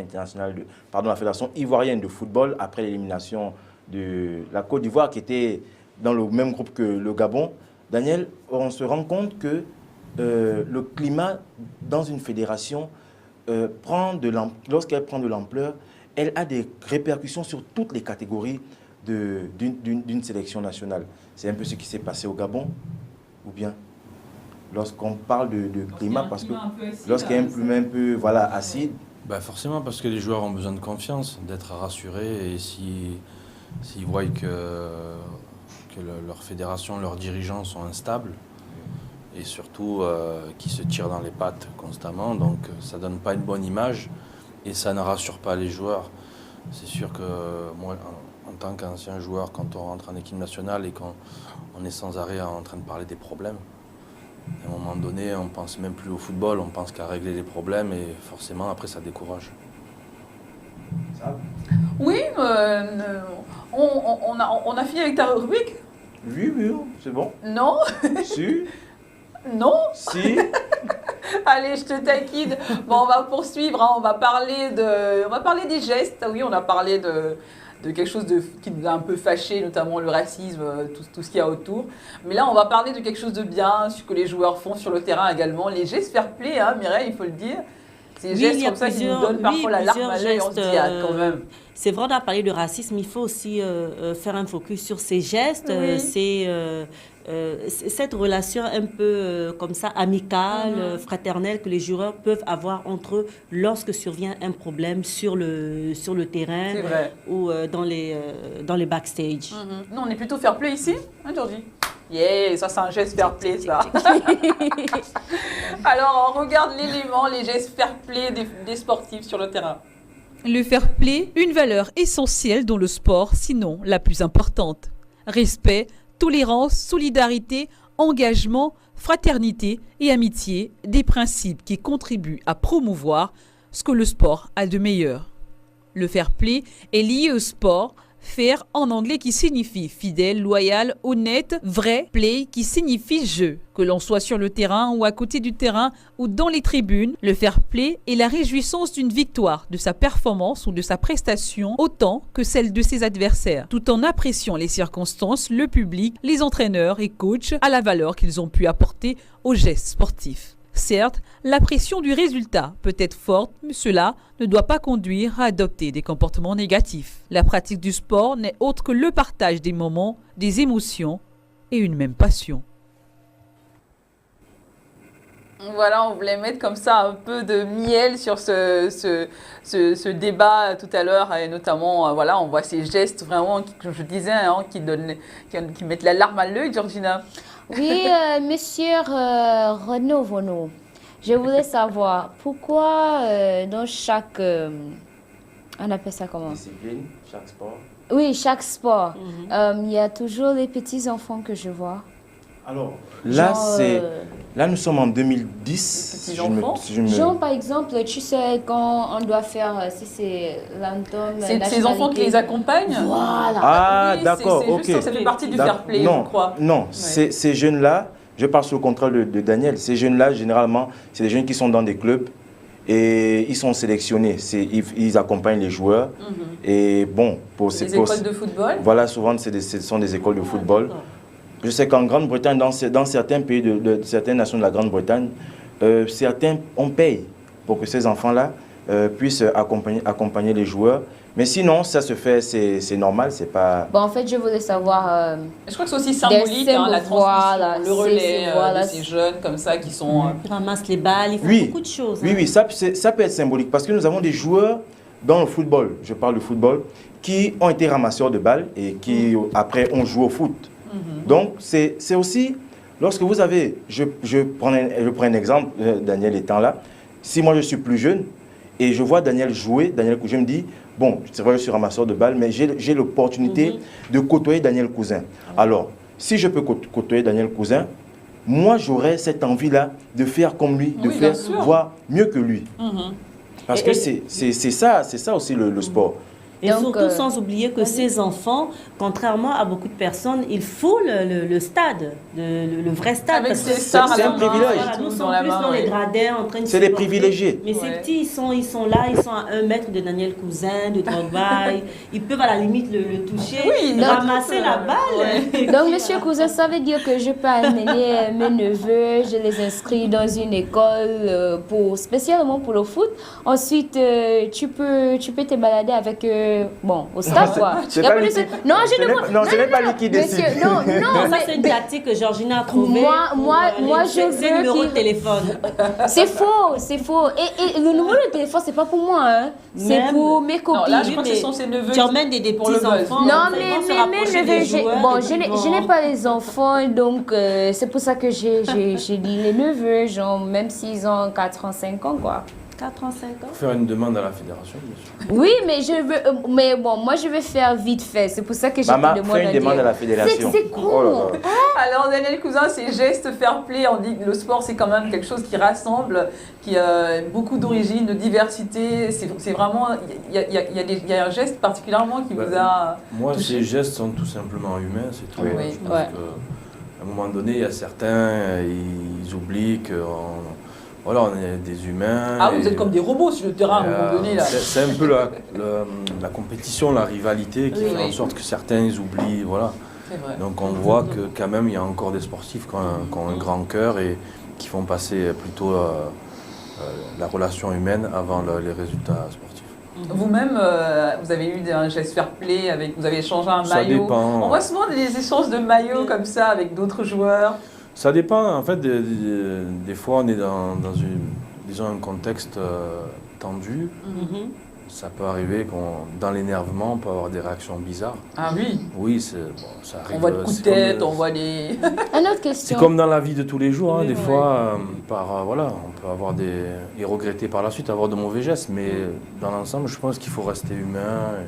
la fédération ivoirienne de football après l'élimination de la Côte d'Ivoire qui était dans le même groupe que le Gabon, Daniel, on se rend compte que le climat dans une fédération lorsqu'elle prend de l'ampleur, elle a des répercussions sur toutes les catégories d'une sélection nationale. C'est un peu ce qui s'est passé au Gabon, ou bien lorsqu'on parle de climat, parce que lorsqu'il y a un climat un peu acide. Forcément, parce que les joueurs ont besoin de confiance, d'être rassurés, et s'ils voient que leur fédération, leurs dirigeants sont instables, et surtout qui se tirent dans les pattes constamment, donc ça ne donne pas une bonne image et ça ne rassure pas les joueurs. C'est sûr que moi, en tant qu'ancien joueur, quand on rentre en équipe nationale et qu'on est sans arrêt en train de parler des problèmes, à un moment donné, on ne pense même plus au football, on pense qu'à régler les problèmes et forcément après ça décourage. Oui, on a fini avec ta rubrique? Oui, c'est bon. Non. Si. Non. Si. Allez, je te taquine. Bon, on va poursuivre. Hein. On va parler des gestes. Oui, on a parlé de quelque chose qui nous a un peu fâché, notamment le racisme, tout ce qu'il y a autour. Mais là, on va parler de quelque chose de bien, ce que les joueurs font sur le terrain également. Les gestes fair play, hein, Mireille, il faut le dire. C'est des gestes comme ça qui nous donnent parfois la larme à l'œil. On se dit, quand même. C'est vrai, on a parlé de racisme. Il faut aussi faire un focus sur ces gestes. Oui. Cette relation un peu comme ça, amicale, fraternelle, que les joueurs peuvent avoir entre eux lorsque survient un problème sur le terrain ou dans les backstage. Nous, on est plutôt fair play ici, hein, Georgie? Yeah, ça c'est un geste fair play, ça. Alors, on regarde l'élément, les gestes fair play des sportifs sur le terrain. Le fair play, une valeur essentielle dans le sport, sinon la plus importante. Respect, tolérance, solidarité, engagement, fraternité et amitié, des principes qui contribuent à promouvoir ce que le sport a de meilleur. Le fair play est lié au sport, fair en anglais qui signifie fidèle, loyal, honnête, vrai, play qui signifie jeu. Que l'on soit sur le terrain ou à côté du terrain ou dans les tribunes, le fair play est la réjouissance d'une victoire, de sa performance ou de sa prestation autant que celle de ses adversaires, tout en appréciant les circonstances, le public, les entraîneurs et coachs à la valeur qu'ils ont pu apporter aux gestes sportifs. Certes, la pression du résultat peut être forte, mais cela ne doit pas conduire à adopter des comportements négatifs. La pratique du sport n'est autre que le partage des moments, des émotions et une même passion. Voilà, on voulait mettre comme ça un peu de miel sur ce débat tout à l'heure, et notamment, on voit ces gestes vraiment, comme je disais, qui mettent la larme à l'œil, Georgina. Oui, monsieur Renaud Vonneau, je voulais savoir pourquoi dans chaque... on appelle ça comment? Discipline, chaque sport. Oui, chaque sport. Il y a toujours les petits-enfants que je vois. Alors, là, nous sommes en 2010. Genre, par exemple, tu sais, quand on doit faire, si c'est l'anthem... C'est ces enfants qui les accompagnent? Voilà. Ah, d'accord, ok. Ça fait partie du fair play, je crois. Non, ces jeunes-là, je parle sous le contrôle de Daniel, ces jeunes-là, généralement, c'est des jeunes qui sont dans des clubs et ils sont sélectionnés. Ils accompagnent les joueurs. Et bon, les écoles de football? Voilà, souvent, ce sont des écoles de football. Je sais qu'en Grande-Bretagne, dans certains pays, certaines nations de la Grande-Bretagne, certains, on paye pour que ces enfants-là puissent accompagner les joueurs. Mais sinon, ça se fait, c'est normal, c'est pas... Bon, en fait, je voulais savoir... je crois que c'est aussi symbolique, la transmission, le relais de ces jeunes comme ça qui sont... Ils ramassent les balles, ils font beaucoup de choses. Oui, ça peut être symbolique parce que nous avons des joueurs dans le football, je parle de football, qui ont été ramasseurs de balles et qui, après, ont joué au foot. Donc, c'est aussi, lorsque vous avez, je prends un exemple, Daniel étant là, si moi je suis plus jeune et je vois Daniel jouer, je me dis, bon, c'est vrai que je suis ramasseur de balles, mais j'ai l'opportunité de côtoyer Daniel Cousin. Alors, si je peux côtoyer Daniel Cousin, moi j'aurais cette envie-là de faire comme lui, de faire voir mieux que lui. Parce que c'est ça aussi le sport. Et donc, surtout, sans oublier que ces enfants, contrairement à beaucoup de personnes, ils foulent le stade, le vrai stade. C'est un privilège. Voilà, nous sommes plus dans les gradins en train de... C'est des privilégiés. Mais ces petits, ils sont là, ils sont à 1 mètre de Daniel Cousin, de Drogba. Ils peuvent à la limite le toucher, ramasser la balle. Donc, monsieur Cousin, ça veut dire que je peux amener mes neveux, je les inscris dans une école spécialement pour le foot. Ensuite, tu peux te balader avec au stade, quoi. Non, ce n'est pas lui qui décide. Non, ça c'est une tactique que Georgina a trouvée. Moi, je veux numéro de téléphone. C'est faux. Et le numéro de téléphone, c'est pas pour moi, hein. C'est pour mes copines. Non, là, je crois que ce sont ses neveux. Tu emmènes des petits enfants. Non, mais mes neveux, je n'ai pas les enfants, donc c'est pour ça que j'ai dit les neveux, genre, même s'ils ont 4 ans, 5 ans, quoi. 4 ans, 5 ans. Faire une demande à la fédération, bien sûr. Oui, mais moi je vais faire vite fait. C'est pour ça que j'ai Maman, fais une demande à la fédération. C'est con. Alors Daniel Cousin, c'est geste fair play. On dit que le sport c'est quand même quelque chose qui rassemble, qui a beaucoup d'origine, de diversité. C'est vraiment, il y a un geste particulièrement qui vous a. Moi, touché. ces gestes sont tout simplement humains, c'est tout. Oui. Je pense qu'à un moment donné, il y a certains, ils oublient qu'on... Voilà, on est des humains. Ah, vous êtes comme des robots sur le terrain à un moment donné. C'est un peu la compétition, la rivalité qui fait en sorte que certains ils oublient. Voilà. C'est vrai. Donc on voit que quand même il y a encore des sportifs qui ont un grand cœur et qui font passer plutôt la relation humaine avant les résultats sportifs. Vous-même, vous avez eu un geste fair play, vous avez échangé un maillot. Ça dépend. On voit souvent des échanges de maillots comme ça avec d'autres joueurs. Ça dépend, en fait, des fois on est dans un contexte tendu. Ça peut arriver dans l'énervement, on peut avoir des réactions bizarres. Ah oui. Oui, ça arrive. On voit des coups de tête, on voit des... Une autre question. C'est comme dans la vie de tous les jours, des fois, on peut avoir et regretter par la suite, avoir de mauvais gestes, mais dans l'ensemble, je pense qu'il faut rester humain, et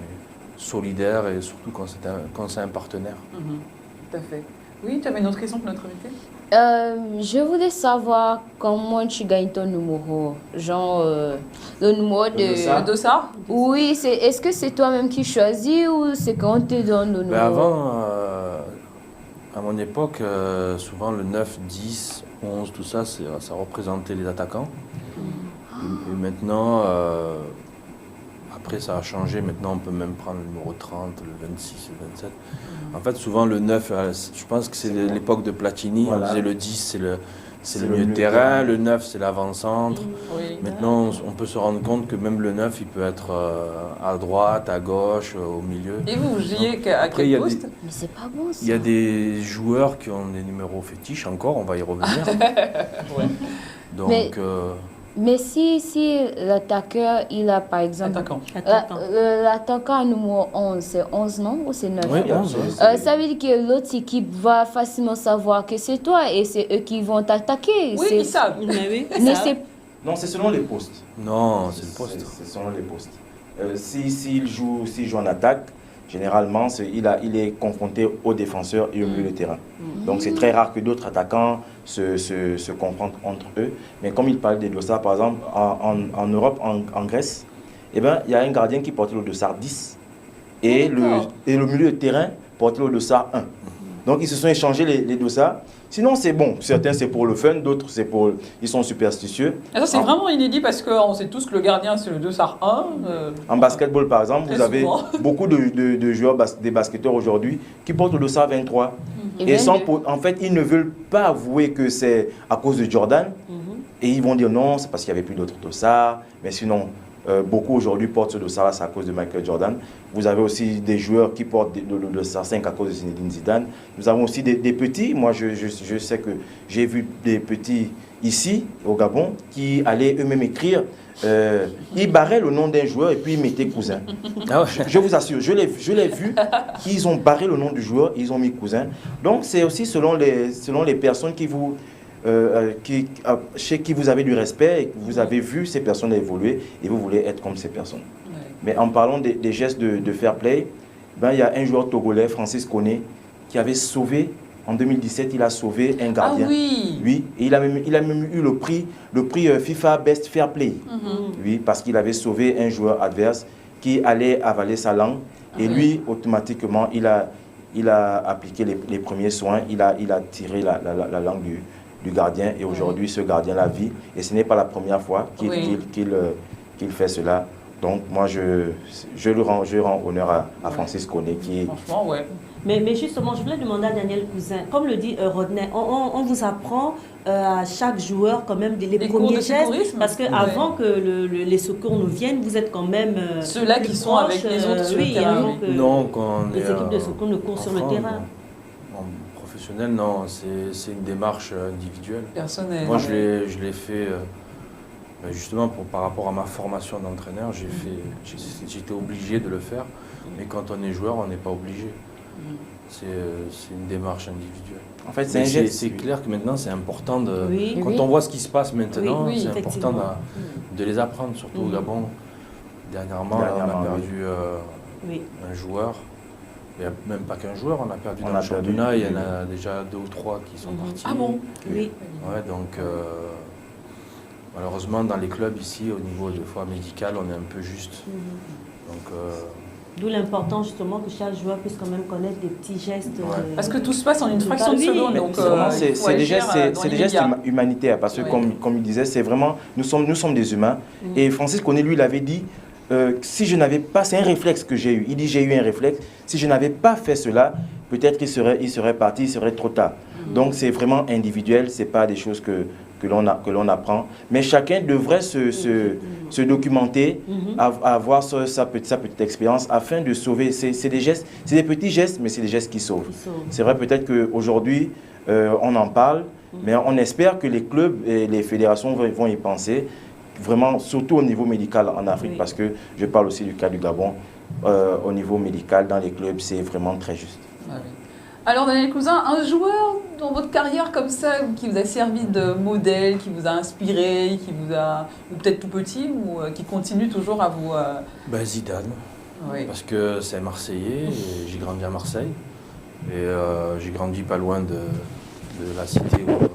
solidaire, et surtout quand c'est un partenaire. Tout à fait. Oui, tu avais une autre question pour notre invité? Je voulais savoir comment tu gagnes ton numéro. Genre, le numéro de... Le dossard? Oui, est-ce que c'est toi-même qui choisis ou c'est quand on te donne le numéro? Avant, à mon époque, souvent le 9, 10, 11, tout ça, ça représentait les attaquants. Et maintenant, après ça a changé, maintenant on peut même prendre le numéro 30, le 26, le 27. En fait, souvent le 9, je pense que c'est l'époque de Platini, on disait le 10 c'est le milieu de terrain, le 9 c'est l'avant-centre. Maintenant on peut se rendre compte que même le 9 il peut être à droite, à gauche, au milieu. Et vous jouiez à quel poste? Mais c'est pas bon ça. Il y a des joueurs qui ont des numéros fétiches encore, on va y revenir. Donc... Mais si l'attaqueur, il a par exemple... L'attaquant numéro 11, c'est 11 non? Ou c'est 9? Oui, 11. Ça veut dire que l'autre équipe va facilement savoir que c'est toi et c'est eux qui vont t'attaquer. Oui, ils savent. Non, c'est selon les postes. Non, c'est le poste. C'est selon les postes. S'il joue en attaque, généralement, il est confronté au défenseur et au milieu de terrain. Donc, c'est très rare que d'autres attaquants se confrontent entre eux. Mais comme il parle des dossards, par exemple, en Europe, en Grèce, eh ben, il y a un gardien qui portait le dossard 10 et le milieu de terrain portait le dossard 1. Donc, ils se sont échangés les dossards. Sinon, c'est bon. Certains, c'est pour le fun. D'autres, ils sont superstitieux. Et ça, c'est vraiment inédit parce qu'on sait tous que le gardien, c'est le dossard 1. En basketball, par exemple, vous avez beaucoup de joueurs, des basketteurs aujourd'hui, qui portent le dossard 23. Et en fait, ils ne veulent pas avouer que c'est à cause de Jordan. Et ils vont dire non, c'est parce qu'il n'y avait plus d'autres dossards. Mais sinon, beaucoup aujourd'hui portent ce dossard-là, c'est à cause de Michael Jordan. Vous avez aussi des joueurs qui portent le dossard 5 à cause de Zinedine Zidane. Nous avons aussi des petits. Moi, je sais que j'ai vu des petits ici, au Gabon, qui allaient eux-mêmes écrire. Ils barraient le nom d'un joueur et puis ils mettaient cousin. Je vous assure, je l'ai vu, ils ont barré le nom du joueur, ils ont mis cousin. Donc, c'est aussi selon les personnes chez qui vous avez du respect et que vous avez vu ces personnes évoluer et vous voulez être comme ces personnes. Mais en parlant des gestes de fair play, ben, il y a un joueur togolais, Francis Koné, qui avait sauvé, en 2017, il a sauvé un gardien. Ah oui. Oui, et il a même eu le prix FIFA Best Fair Play. Oui, parce qu'il avait sauvé un joueur adverse qui allait avaler sa langue. Et lui, automatiquement, il a appliqué les premiers soins, il a tiré la langue du gardien. Et aujourd'hui, ce gardien la vit. Et ce n'est pas la première fois qu'il fait cela. Donc moi, je rends honneur à Francis Koné qui est... Franchement, ouais. Mais justement, je voulais demander à Daniel Cousin, comme le dit Rodney, on vous apprend à chaque joueur quand même les premiers gestes, parce qu'avant que les secours nous viennent, vous êtes quand même ceux-là qui sont avec les autres sur le terrain. Non, quand les équipes de secours ne courent sur le terrain. En professionnel, non, c'est une démarche individuelle. Personnelle. Moi, je l'ai fait justement par rapport à ma formation d'entraîneur, j'étais obligé de le faire, mais quand on est joueur, on n'est pas obligé. C'est une démarche individuelle. En fait, c'est clair que maintenant, c'est important quand on voit ce qui se passe maintenant, c'est important de les apprendre, surtout au Gabon. Dernièrement, on a perdu un joueur. Il n'y a même pas qu'un joueur, on a perdu dans le championnat, il y en a déjà 2 ou 3 qui sont partis. Ah bon? Oui. Ouais, donc, malheureusement, dans les clubs ici, au niveau de fois médical, on est un peu juste. Donc, d'où l'important justement que chaque joueur puisse quand même connaître des petits gestes. Parce que tout se passe en une fraction de seconde. Donc, c'est des gestes humanitaires, parce que comme il disait, c'est vraiment, nous sommes des humains. Et Francis Koné, lui, il avait dit, si je n'avais pas, c'est un réflexe que j'ai eu. Il dit, j'ai eu un réflexe. Si je n'avais pas fait cela, peut-être qu'il serait parti, il serait trop tard. Donc c'est vraiment individuel, c'est pas des choses que l'on apprend. Mais chacun devrait se documenter, avoir sa petite expérience afin de sauver. C'est des gestes, c'est des petits gestes, mais c'est des gestes qui sauvent. C'est vrai peut-être qu'aujourd'hui, on en parle, mais on espère que les clubs et les fédérations vont y penser, vraiment, surtout au niveau médical en Afrique, parce que je parle aussi du cas du Gabon. Au niveau médical, dans les clubs, c'est vraiment très juste. Alors Daniel Cousin, un joueur dans votre carrière comme ça, qui vous a servi de modèle, qui vous a inspiré, ou peut-être tout petit, ou qui continue toujours à vous... Zidane, parce que c'est Marseillais, et j'ai grandi à Marseille, et j'ai grandi pas loin de la cité où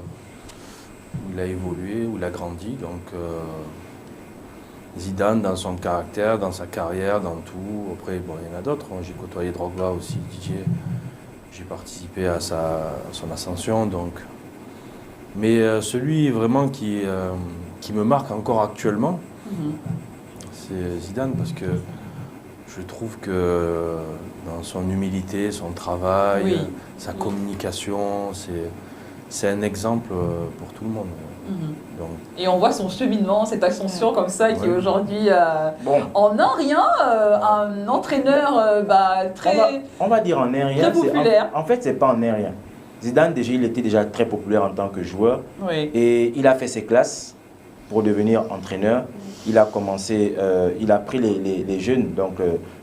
il a évolué, où il a grandi, donc Zidane dans son caractère, dans sa carrière, dans tout. Après, bon, il y en a d'autres, j'ai côtoyé Drogba aussi, Didier. J'ai participé à son ascension, donc. Mais celui vraiment qui me marque encore actuellement, c'est Zidane, parce que je trouve que dans son humilité, son travail, sa communication, c'est un exemple pour tout le monde. Donc. Et on voit son cheminement, cette ascension comme ça, qui est aujourd'hui, en un rien, un entraîneur très... On va dire en un rien. Très populaire. En fait, c'est pas en un rien. Zidane, déjà, il était déjà très populaire en tant que joueur. Et il a fait ses classes pour devenir entraîneur. Il a commencé, il a pris les jeunes, donc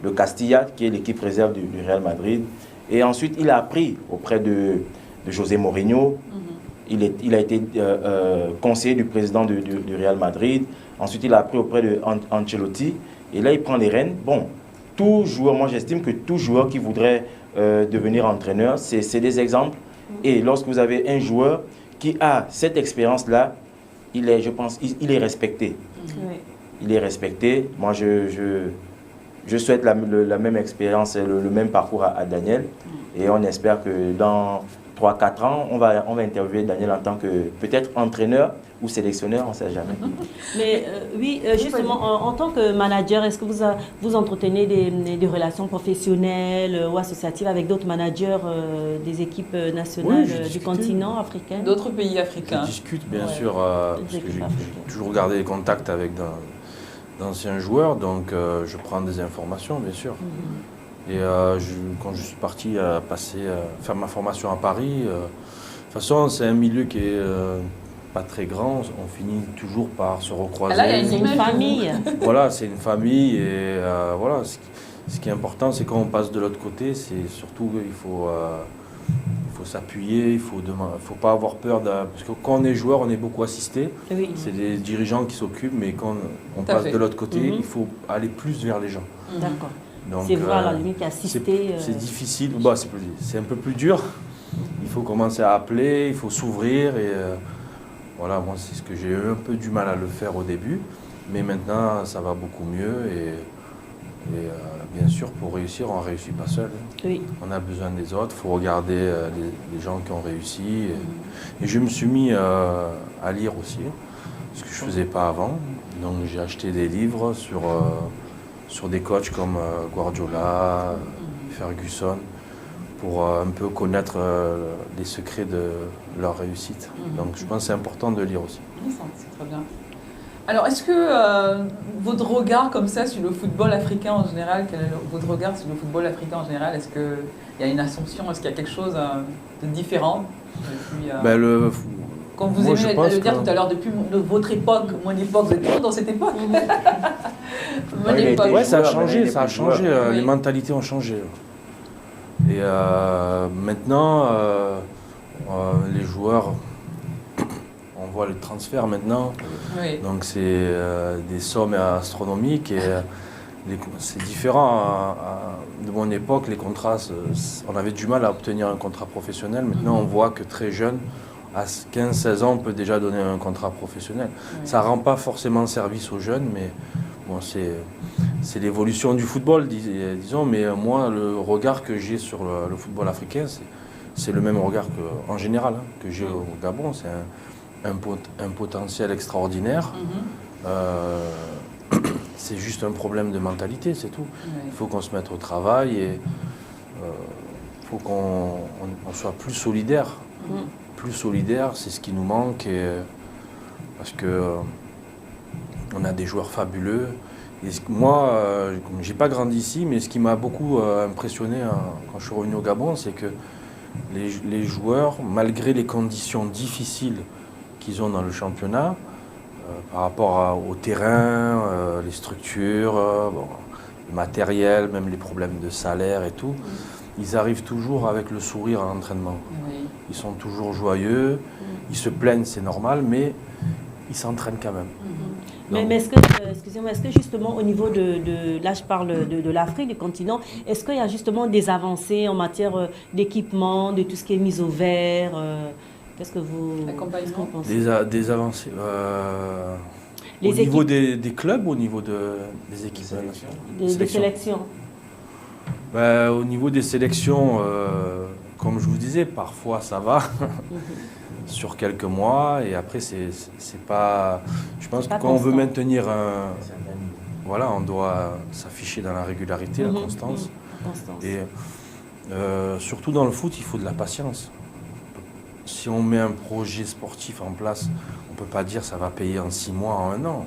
le Castilla, qui est l'équipe réserve du Real Madrid. Et ensuite, il a appris auprès de José Mourinho. Il a été conseiller du président du Real Madrid. Ensuite, il a appris auprès de Ancelotti. Et là, il prend les rênes. Bon, tout joueur, moi j'estime que tout joueur qui voudrait devenir entraîneur, c'est des exemples. Et lorsque vous avez un joueur qui a cette expérience-là, je pense, il est respecté. Il est respecté. Moi, je souhaite la même expérience, le même parcours à Daniel. Et on espère que dans 3-4 ans, on va interviewer Daniel en tant que peut-être entraîneur ou sélectionneur, on ne sait jamais. Mais justement, en tant que manager, est-ce que vous entretenez des relations professionnelles ou associatives avec d'autres managers des équipes nationales du continent africain? D'autres pays africains. Je discute bien sûr, parce que j'ai toujours gardé des contacts avec d'anciens joueurs, donc je prends des informations, bien sûr. Et quand je suis parti faire ma formation à Paris, de toute façon, c'est un milieu qui est pas très grand. On finit toujours par se recroiser. Là, il y a une famille. Voilà, c'est une famille. Et voilà, ce qui est important, c'est quand on passe de l'autre côté, c'est surtout qu'il faut s'appuyer, il faut pas avoir peur. Parce que quand on est joueur, on est beaucoup assisté. C'est des dirigeants qui s'occupent, mais quand on passe de l'autre côté, il faut aller plus vers les gens. D'accord. C'est vrai, à la limite, assister. C'est difficile, c'est un peu plus dur. Il faut commencer à appeler, il faut s'ouvrir. Et voilà, moi, c'est ce que j'ai eu un peu du mal à le faire au début. Mais maintenant, ça va beaucoup mieux. Et Et bien sûr, pour réussir, on ne réussit pas seul. Oui. On a besoin des autres, il faut regarder les gens qui ont réussi. Et je me suis mis à lire aussi, ce que je ne faisais pas avant. Donc j'ai acheté des livres sur des coachs comme Guardiola, Ferguson, pour un peu connaître les secrets de leur réussite. Donc je pense que c'est important de lire aussi. C'est très bien. Alors, est-ce que votre regard comme ça sur le football africain en général, quel est votre regard sur le football africain en général? Est-ce qu'il y a une ascension? Est-ce qu'il y a quelque chose de différent depuis, comme vous aimez le dire tout à l'heure, depuis votre époque, mon époque, vous êtes toujours dans cette époque. Oui, ça a changé, les mentalités ont changé. Et maintenant, les joueurs... On voit les transferts maintenant, donc c'est des sommes astronomiques et c'est différent. De mon époque, les contrats, on avait du mal à obtenir un contrat professionnel. Maintenant, on voit que très jeune, à 15-16 ans, on peut déjà donner un contrat professionnel. Ça ne rend pas forcément service aux jeunes, mais bon, c'est l'évolution du football, disons. Mais moi, le regard que j'ai sur le football africain, c'est le même regard qu'en général que j'ai au Gabon. C'est un potentiel extraordinaire. C'est juste un problème de mentalité, c'est tout. Il faut qu'on se mette au travail et il faut qu'on soit plus solidaire. Plus solidaire, c'est ce qui nous manque. Parce que on a des joueurs fabuleux. Et moi, j'ai pas grandi ici, mais ce qui m'a beaucoup impressionné quand je suis revenu au Gabon, c'est que les joueurs, malgré les conditions difficiles qu'ils ont dans le championnat, par rapport au terrain, les structures, le matériel, même les problèmes de salaire et tout, ils arrivent toujours avec le sourire à l'entraînement. Ils sont toujours joyeux, ils se plaignent, c'est normal, mais ils s'entraînent quand même. Mais est-ce que, excusez-moi, est-ce que justement au niveau là je parle de l'Afrique, du continent, est-ce qu'il y a justement des avancées en matière d'équipement, de tout ce qui est mis au vert? Qu'est-ce que vous pensez? Des avancées au niveau des clubs ou au niveau des équipes? Des sélections. Au niveau des sélections, comme je vous disais, parfois ça va sur quelques mois et après c'est pas... Je pense que quand on veut maintenir voilà, on doit s'afficher dans la régularité, la constance. Et surtout dans le foot, il faut de la patience. Si on met un projet sportif en place, on ne peut pas dire ça va payer en 6 mois, en 1 an.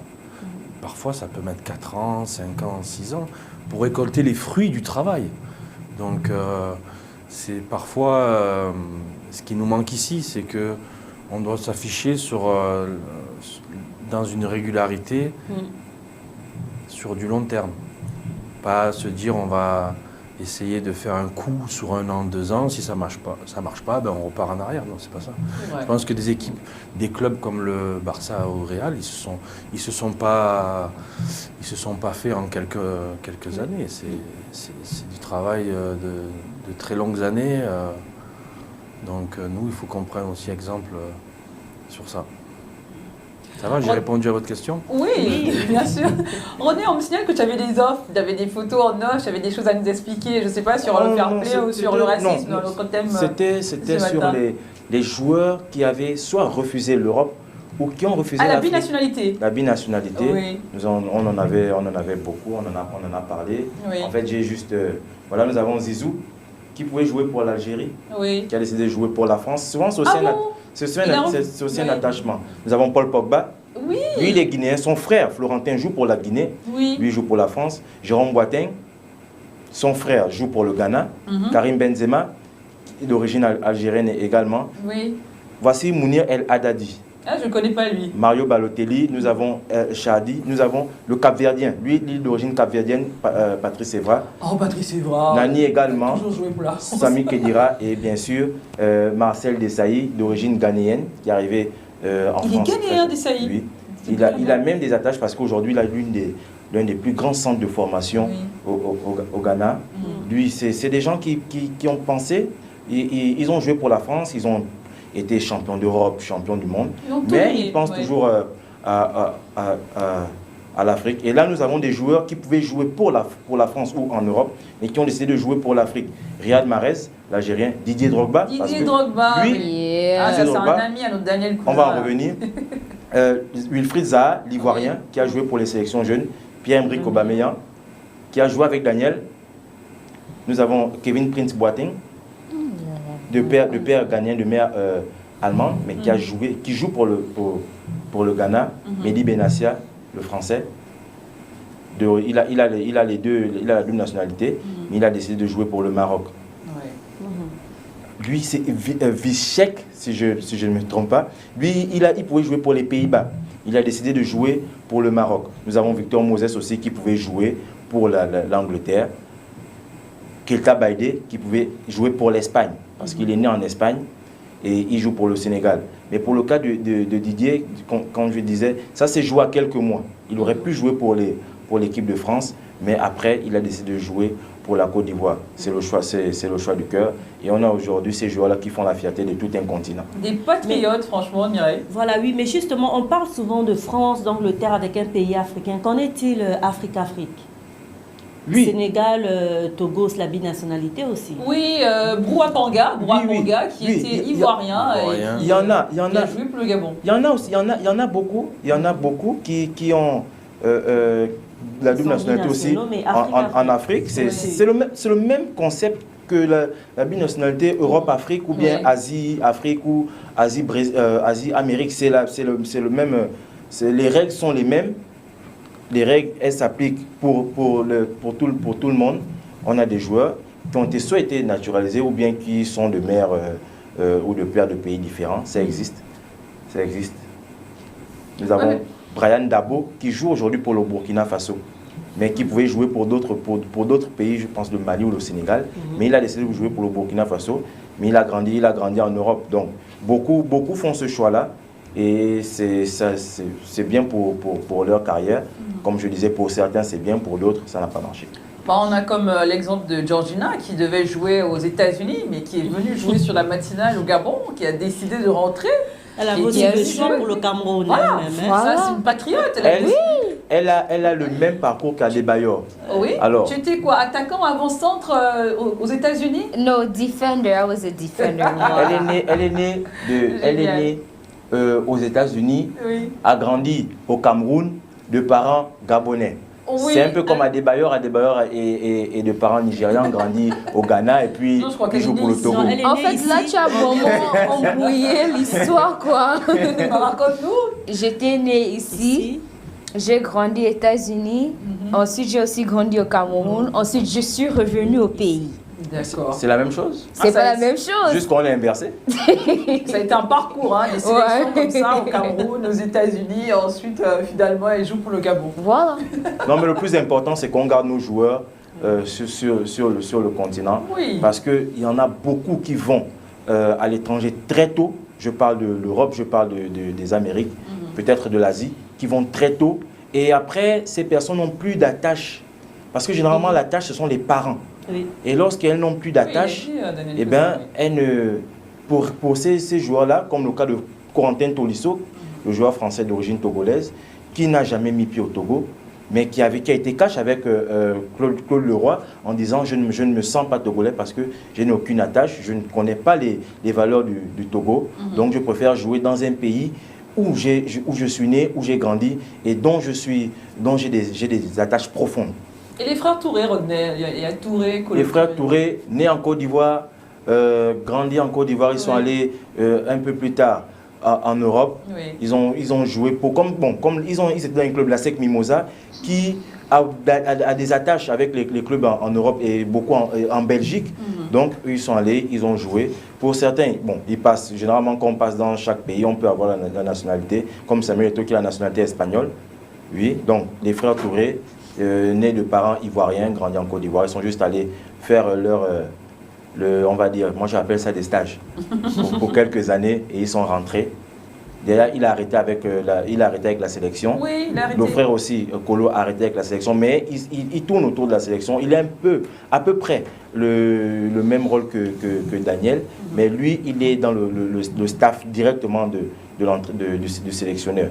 Parfois, ça peut mettre 4 ans, 5 ans, 6 ans pour récolter les fruits du travail. Donc, c'est parfois ce qui nous manque ici, c'est qu'on doit s'afficher dans une régularité sur du long terme. Pas se dire on va essayer de faire un coup sur 1 an, 2 ans, si ça marche pas, ben on repart en arrière. Non, c'est pas ça. Je pense que des équipes, des clubs comme le Barça ou le Real, ils se sont pas faits en quelques années. C'est du travail de très longues années. Donc nous, il faut qu'on prenne aussi exemple sur ça. Ça va, j'ai répondu à votre question? Oui, bien sûr. René, on me signale que tu avais des offres, tu avais des photos en offre, tu avais des choses à nous expliquer, je ne sais pas, sur le fair play ou sur le racisme, notre thème. C'était sur les joueurs qui avaient soit refusé l'Europe ou qui ont refusé la binationalité. La binationalité, oui. On en avait beaucoup, on en a parlé. Oui. En fait, j'ai juste... voilà, nous avons Zizou qui pouvait jouer pour l'Algérie, qui a décidé de jouer pour la France. Souvent, c'est aussi un attachement. Nous avons Paul Pogba. Oui. Lui, il est guinéen. Son frère, Florentin, joue pour la Guinée. Oui. Lui, joue pour la France. Jérôme Boateng, son frère, joue pour le Ghana. Karim Benzema, d'origine algérienne également. Oui. Voici Mounir El Haddadi. Ah, je ne connais pas lui. Mario Balotelli, nous avons Chadi, nous avons le Cap-Verdien. Lui, d'origine cap-verdienne, Patrice Evra. Oh, Patrice Evra. Nani également. Toujours joué pour la France. Sami Khedira et bien sûr Marcel Desailly, d'origine ghanéenne, qui est arrivé en France. Il est ghanéen, Desailly. Oui. Il a même des attaches parce qu'aujourd'hui, il a l'un des plus grands centres de formation au Ghana. Lui, c'est des gens qui ont pensé, ils ont joué pour la France, ils ont été champions d'Europe, champions du monde, mais ils pensent toujours à à l'Afrique. Et là, nous avons des joueurs qui pouvaient jouer pour la France ou en Europe, mais qui ont décidé de jouer pour l'Afrique. Riyad Mahrez, l'Algérien, Didier Drogba. Didier Drogba, lui, c'est un ami à notre Daniel Kouna. On va en revenir. Wilfried Zaha, l'Ivoirien, qui a joué pour les sélections jeunes. Pierre-Emerick Aubameyang, qui a joué avec Daniel. Nous avons Kevin Prince Boateng, de père ghanéen, de mère allemande, mais qui joue pour le Ghana. Mehdi Benassia, le français. Il a la double nationalité, mais il a décidé de jouer pour le Maroc. Lui, c'est Vichek, si je ne me trompe pas. Lui, il pouvait jouer pour les Pays-Bas. Il a décidé de jouer pour le Maroc. Nous avons Victor Moses aussi qui pouvait jouer pour l'Angleterre. Keita Baïdé qui pouvait jouer pour l'Espagne, parce qu'il est né en Espagne et il joue pour le Sénégal. Mais pour le cas de Didier, quand je disais, ça s'est joué à quelques mois. Il aurait pu jouer pour l'équipe de France, mais après, il a décidé de jouer pour la Côte d'Ivoire. C'est le choix du cœur. Et on a aujourd'hui ces joueurs-là qui font la fierté de tout un continent. Des patriotes, franchement, Mireille. Voilà, oui, mais justement, on parle souvent de France, d'Angleterre avec un pays africain. Qu'en est-il Afrique-Afrique? Oui. Sénégal, Togo, c'est la binationalité aussi. Oui, Brouapanga, qui était ivoirien. Il y en a. Il a joué pour le Gabon. Il y en a aussi, il y en a beaucoup qui ont la double nationalité aussi en Afrique. C'est le même concept que la binationalité Europe-Afrique ou bien Asie-Afrique ou Asie-Amérique. C'est le même. Les règles sont les mêmes. Les règles, elles s'appliquent pour tout le monde. On a des joueurs qui ont soit été naturalisés ou bien qui sont de mère ou de père de pays différents. Ça existe. Nous avons Brian Dabo qui joue aujourd'hui pour le Burkina Faso, mais qui pouvait jouer pour d'autres pays, je pense le Mali ou le Sénégal. Mais il a décidé de jouer pour le Burkina Faso, mais il a grandi en Europe. Donc beaucoup font ce choix-là. Et c'est bien pour leur carrière. Comme je disais, pour certains, c'est bien, pour d'autres, ça n'a pas marché. On a comme l'exemple de Georgina qui devait jouer aux États-Unis, mais qui est venue jouer sur la matinale au Gabon, qui a décidé de rentrer. Elle a aussi le choix pour le Cameroun. Voilà. Ça, c'est une patriote. Elle a le même parcours qu'Adebayor. Oui. Alors, tu étais quoi, attaquant avant-centre aux États-Unis? No, defender. I was a defender. Elle est née aux États-Unis, a grandi au Cameroun de parents gabonais. Oui, c'est un peu comme Adebayor et de parents nigérians, grandi au Ghana et puis il joue pour le Togo. En fait, là, tu as vraiment embrouillé l'histoire, quoi. Raconte-nous. J'étais née ici. J'ai grandi aux États-Unis. Ensuite, j'ai aussi grandi au Cameroun. Ensuite, je suis revenue au pays. D'accord. C'est la même chose? C'est pas la même chose. Juste qu'on l'a inversé. Ça a été un parcours, des sélections comme ça au Cameroun, aux États-Unis, et ensuite finalement elle joue pour le Gabon. Voilà. Non, mais le plus important, c'est qu'on garde nos joueurs sur le continent. Oui. Parce qu'il y en a beaucoup qui vont à l'étranger très tôt. Je parle de l'Europe, je parle des Amériques, peut-être de l'Asie, qui vont très tôt. Et après, ces personnes n'ont plus d'attache. Parce que généralement, l'attache, ce sont les parents. Oui. Et lorsqu'elles n'ont plus d'attache, eh ben, pour ces joueurs-là, comme le cas de Corentin Tolisso, le joueur français d'origine togolaise, qui n'a jamais mis pied au Togo, mais qui a été cash avec Claude Leroy en disant je ne me sens pas togolais parce que je n'ai aucune attache, je ne connais pas les valeurs du Togo, donc je préfère jouer dans un pays où je suis né, où j'ai grandi et dont j'ai des attaches profondes. Et les frères Touré, Rodney, il y a Touré, les frères Touré, nés en Côte d'Ivoire, grandis en Côte d'Ivoire, ils sont allés un peu plus tard en Europe. Oui. Ils ont joué pour comme ils étaient dans un club, la SEC Mimosa, qui a des attaches avec les clubs en Europe et beaucoup en Belgique. Donc ils sont allés, ils ont joué. Pour certains, ils passent. Généralement, quand on passe dans chaque pays, on peut avoir la nationalité, comme Samuel Eto'o qui a la nationalité espagnole. Oui, donc les frères Touré, nés de parents ivoiriens, grandis en Côte d'Ivoire, ils sont juste allés faire on va dire, moi j'appelle ça des stages, pour quelques années, et ils sont rentrés. Déjà, il a arrêté avec la sélection. Oui, il a arrêté. Le frère aussi, Kolo, a arrêté avec la sélection, mais il tourne autour de la sélection. Il est à peu près le même rôle que Daniel, mais lui, il est dans le staff directement du sélectionneur.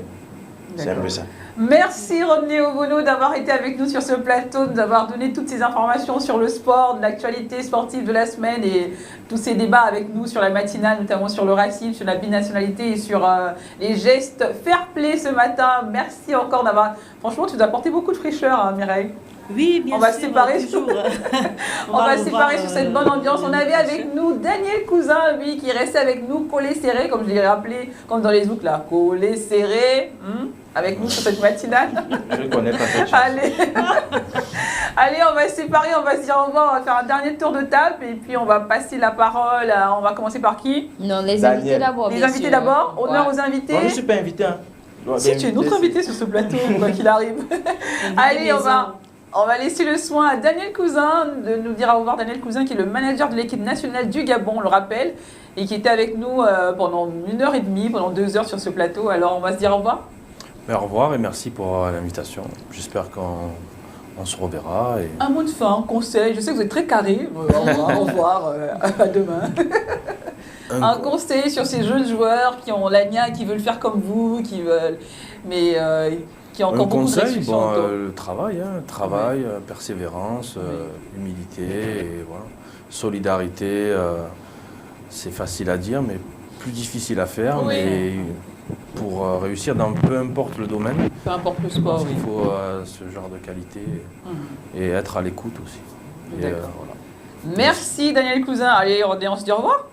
C'est un peu ça. Merci Rodney Obono d'avoir été avec nous sur ce plateau, de nous avoir donné toutes ces informations sur le sport, de l'actualité sportive de la semaine et tous ces débats avec nous sur la matinale, notamment sur le racisme, sur la binationalité et sur les gestes fair play ce matin. Merci encore d'avoir... Franchement, tu nous as apporté beaucoup de fraîcheur, hein, Mireille. Oui, bien sûr. On va se séparer sur cette bonne ambiance. On avait avec nous Daniel Cousin, lui, qui restait avec nous, collé serré, comme je l'ai rappelé, comme dans les zouks là, collé serré, avec nous sur cette matinale. Je connais pas cette chose. Allez, on va se séparer, on va se dire au revoir, on va faire un dernier tour de table et puis on va passer la parole. On va commencer par qui? Non, les invités d'abord. Les invités d'abord. Honneur aux invités. Moi, je ne suis pas invité. Hein. Si tu es notre invité sur ce plateau, quoi qu'il arrive. Allez, on va laisser le soin à Daniel Cousin de nous dire au revoir. Daniel Cousin qui est le manager de l'équipe nationale du Gabon, on le rappelle, et qui était avec nous pendant 1h30, pendant 2 heures sur ce plateau. Alors on va se dire au revoir. Au revoir et merci pour l'invitation. J'espère qu'on se reverra. Et... Un mot de fin, conseil. Je sais que vous êtes très carré. Au revoir, à demain. Un conseil sur ces jeunes joueurs qui ont l'agna, qui veulent faire comme vous, qui veulent... Mais... qui a encore beaucoup de restrictions. Le travail, persévérance, humilité, et voilà. Solidarité, c'est facile à dire, mais plus difficile à faire. Oui. Mais pour réussir dans peu importe le domaine, peu importe le sport, il faut ce genre de qualité et être à l'écoute aussi. Voilà. Merci Daniel Cousin. Allez, on se dit au revoir.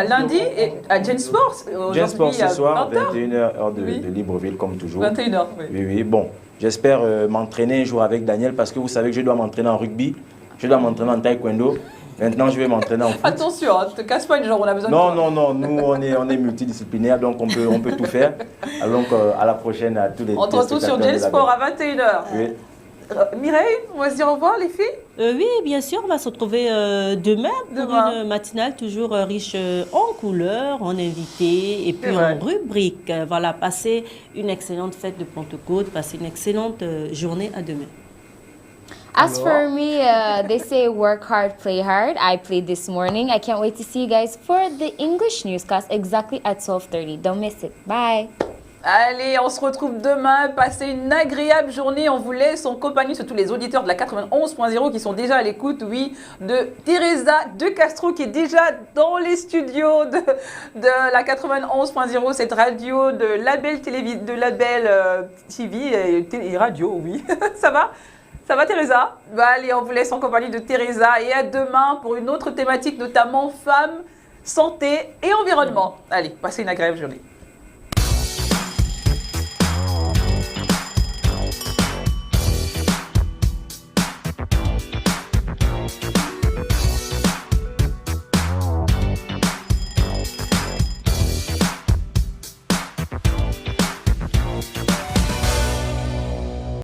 Lundi et à Gen Sports. Gen Sports ce soir, 21h, heure de Libreville, comme toujours. 21h, oui. Bon, j'espère m'entraîner un jour avec Daniel parce que vous savez que je dois m'entraîner en rugby, je dois m'entraîner en taekwondo. Maintenant, je vais m'entraîner en foot. Attention, ne te casse pas une jambe, on a besoin de toi. Non, nous, on est multidisciplinaires, donc on peut tout faire. Alors, à la prochaine à tous les On se retrouve sur Gen Sports à 21h. Oui. Mireille, on va se dire au revoir les filles. Oui, bien sûr, on va se retrouver demain pour une matinale toujours riche en couleurs, en invités et puis en rubriques. Voilà, passez une excellente fête de Pentecôte, passez une excellente journée, à demain. As for me, they say work hard, play hard. I played this morning. I can't wait to see you guys for the English newscast exactly at 12:30. Don't miss it. Bye. Allez, on se retrouve demain. Passez une agréable journée. On vous laisse en compagnie, surtout les auditeurs de la 91.0 qui sont déjà à l'écoute, oui, de Teresa de Castro qui est déjà dans les studios de la 91.0, cette radio de Label TV et radio, oui. Ça va? Ça va Teresa? Allez, on vous laisse en compagnie de Teresa et à demain pour une autre thématique, notamment femmes, santé et environnement. Allez, passez une agréable journée.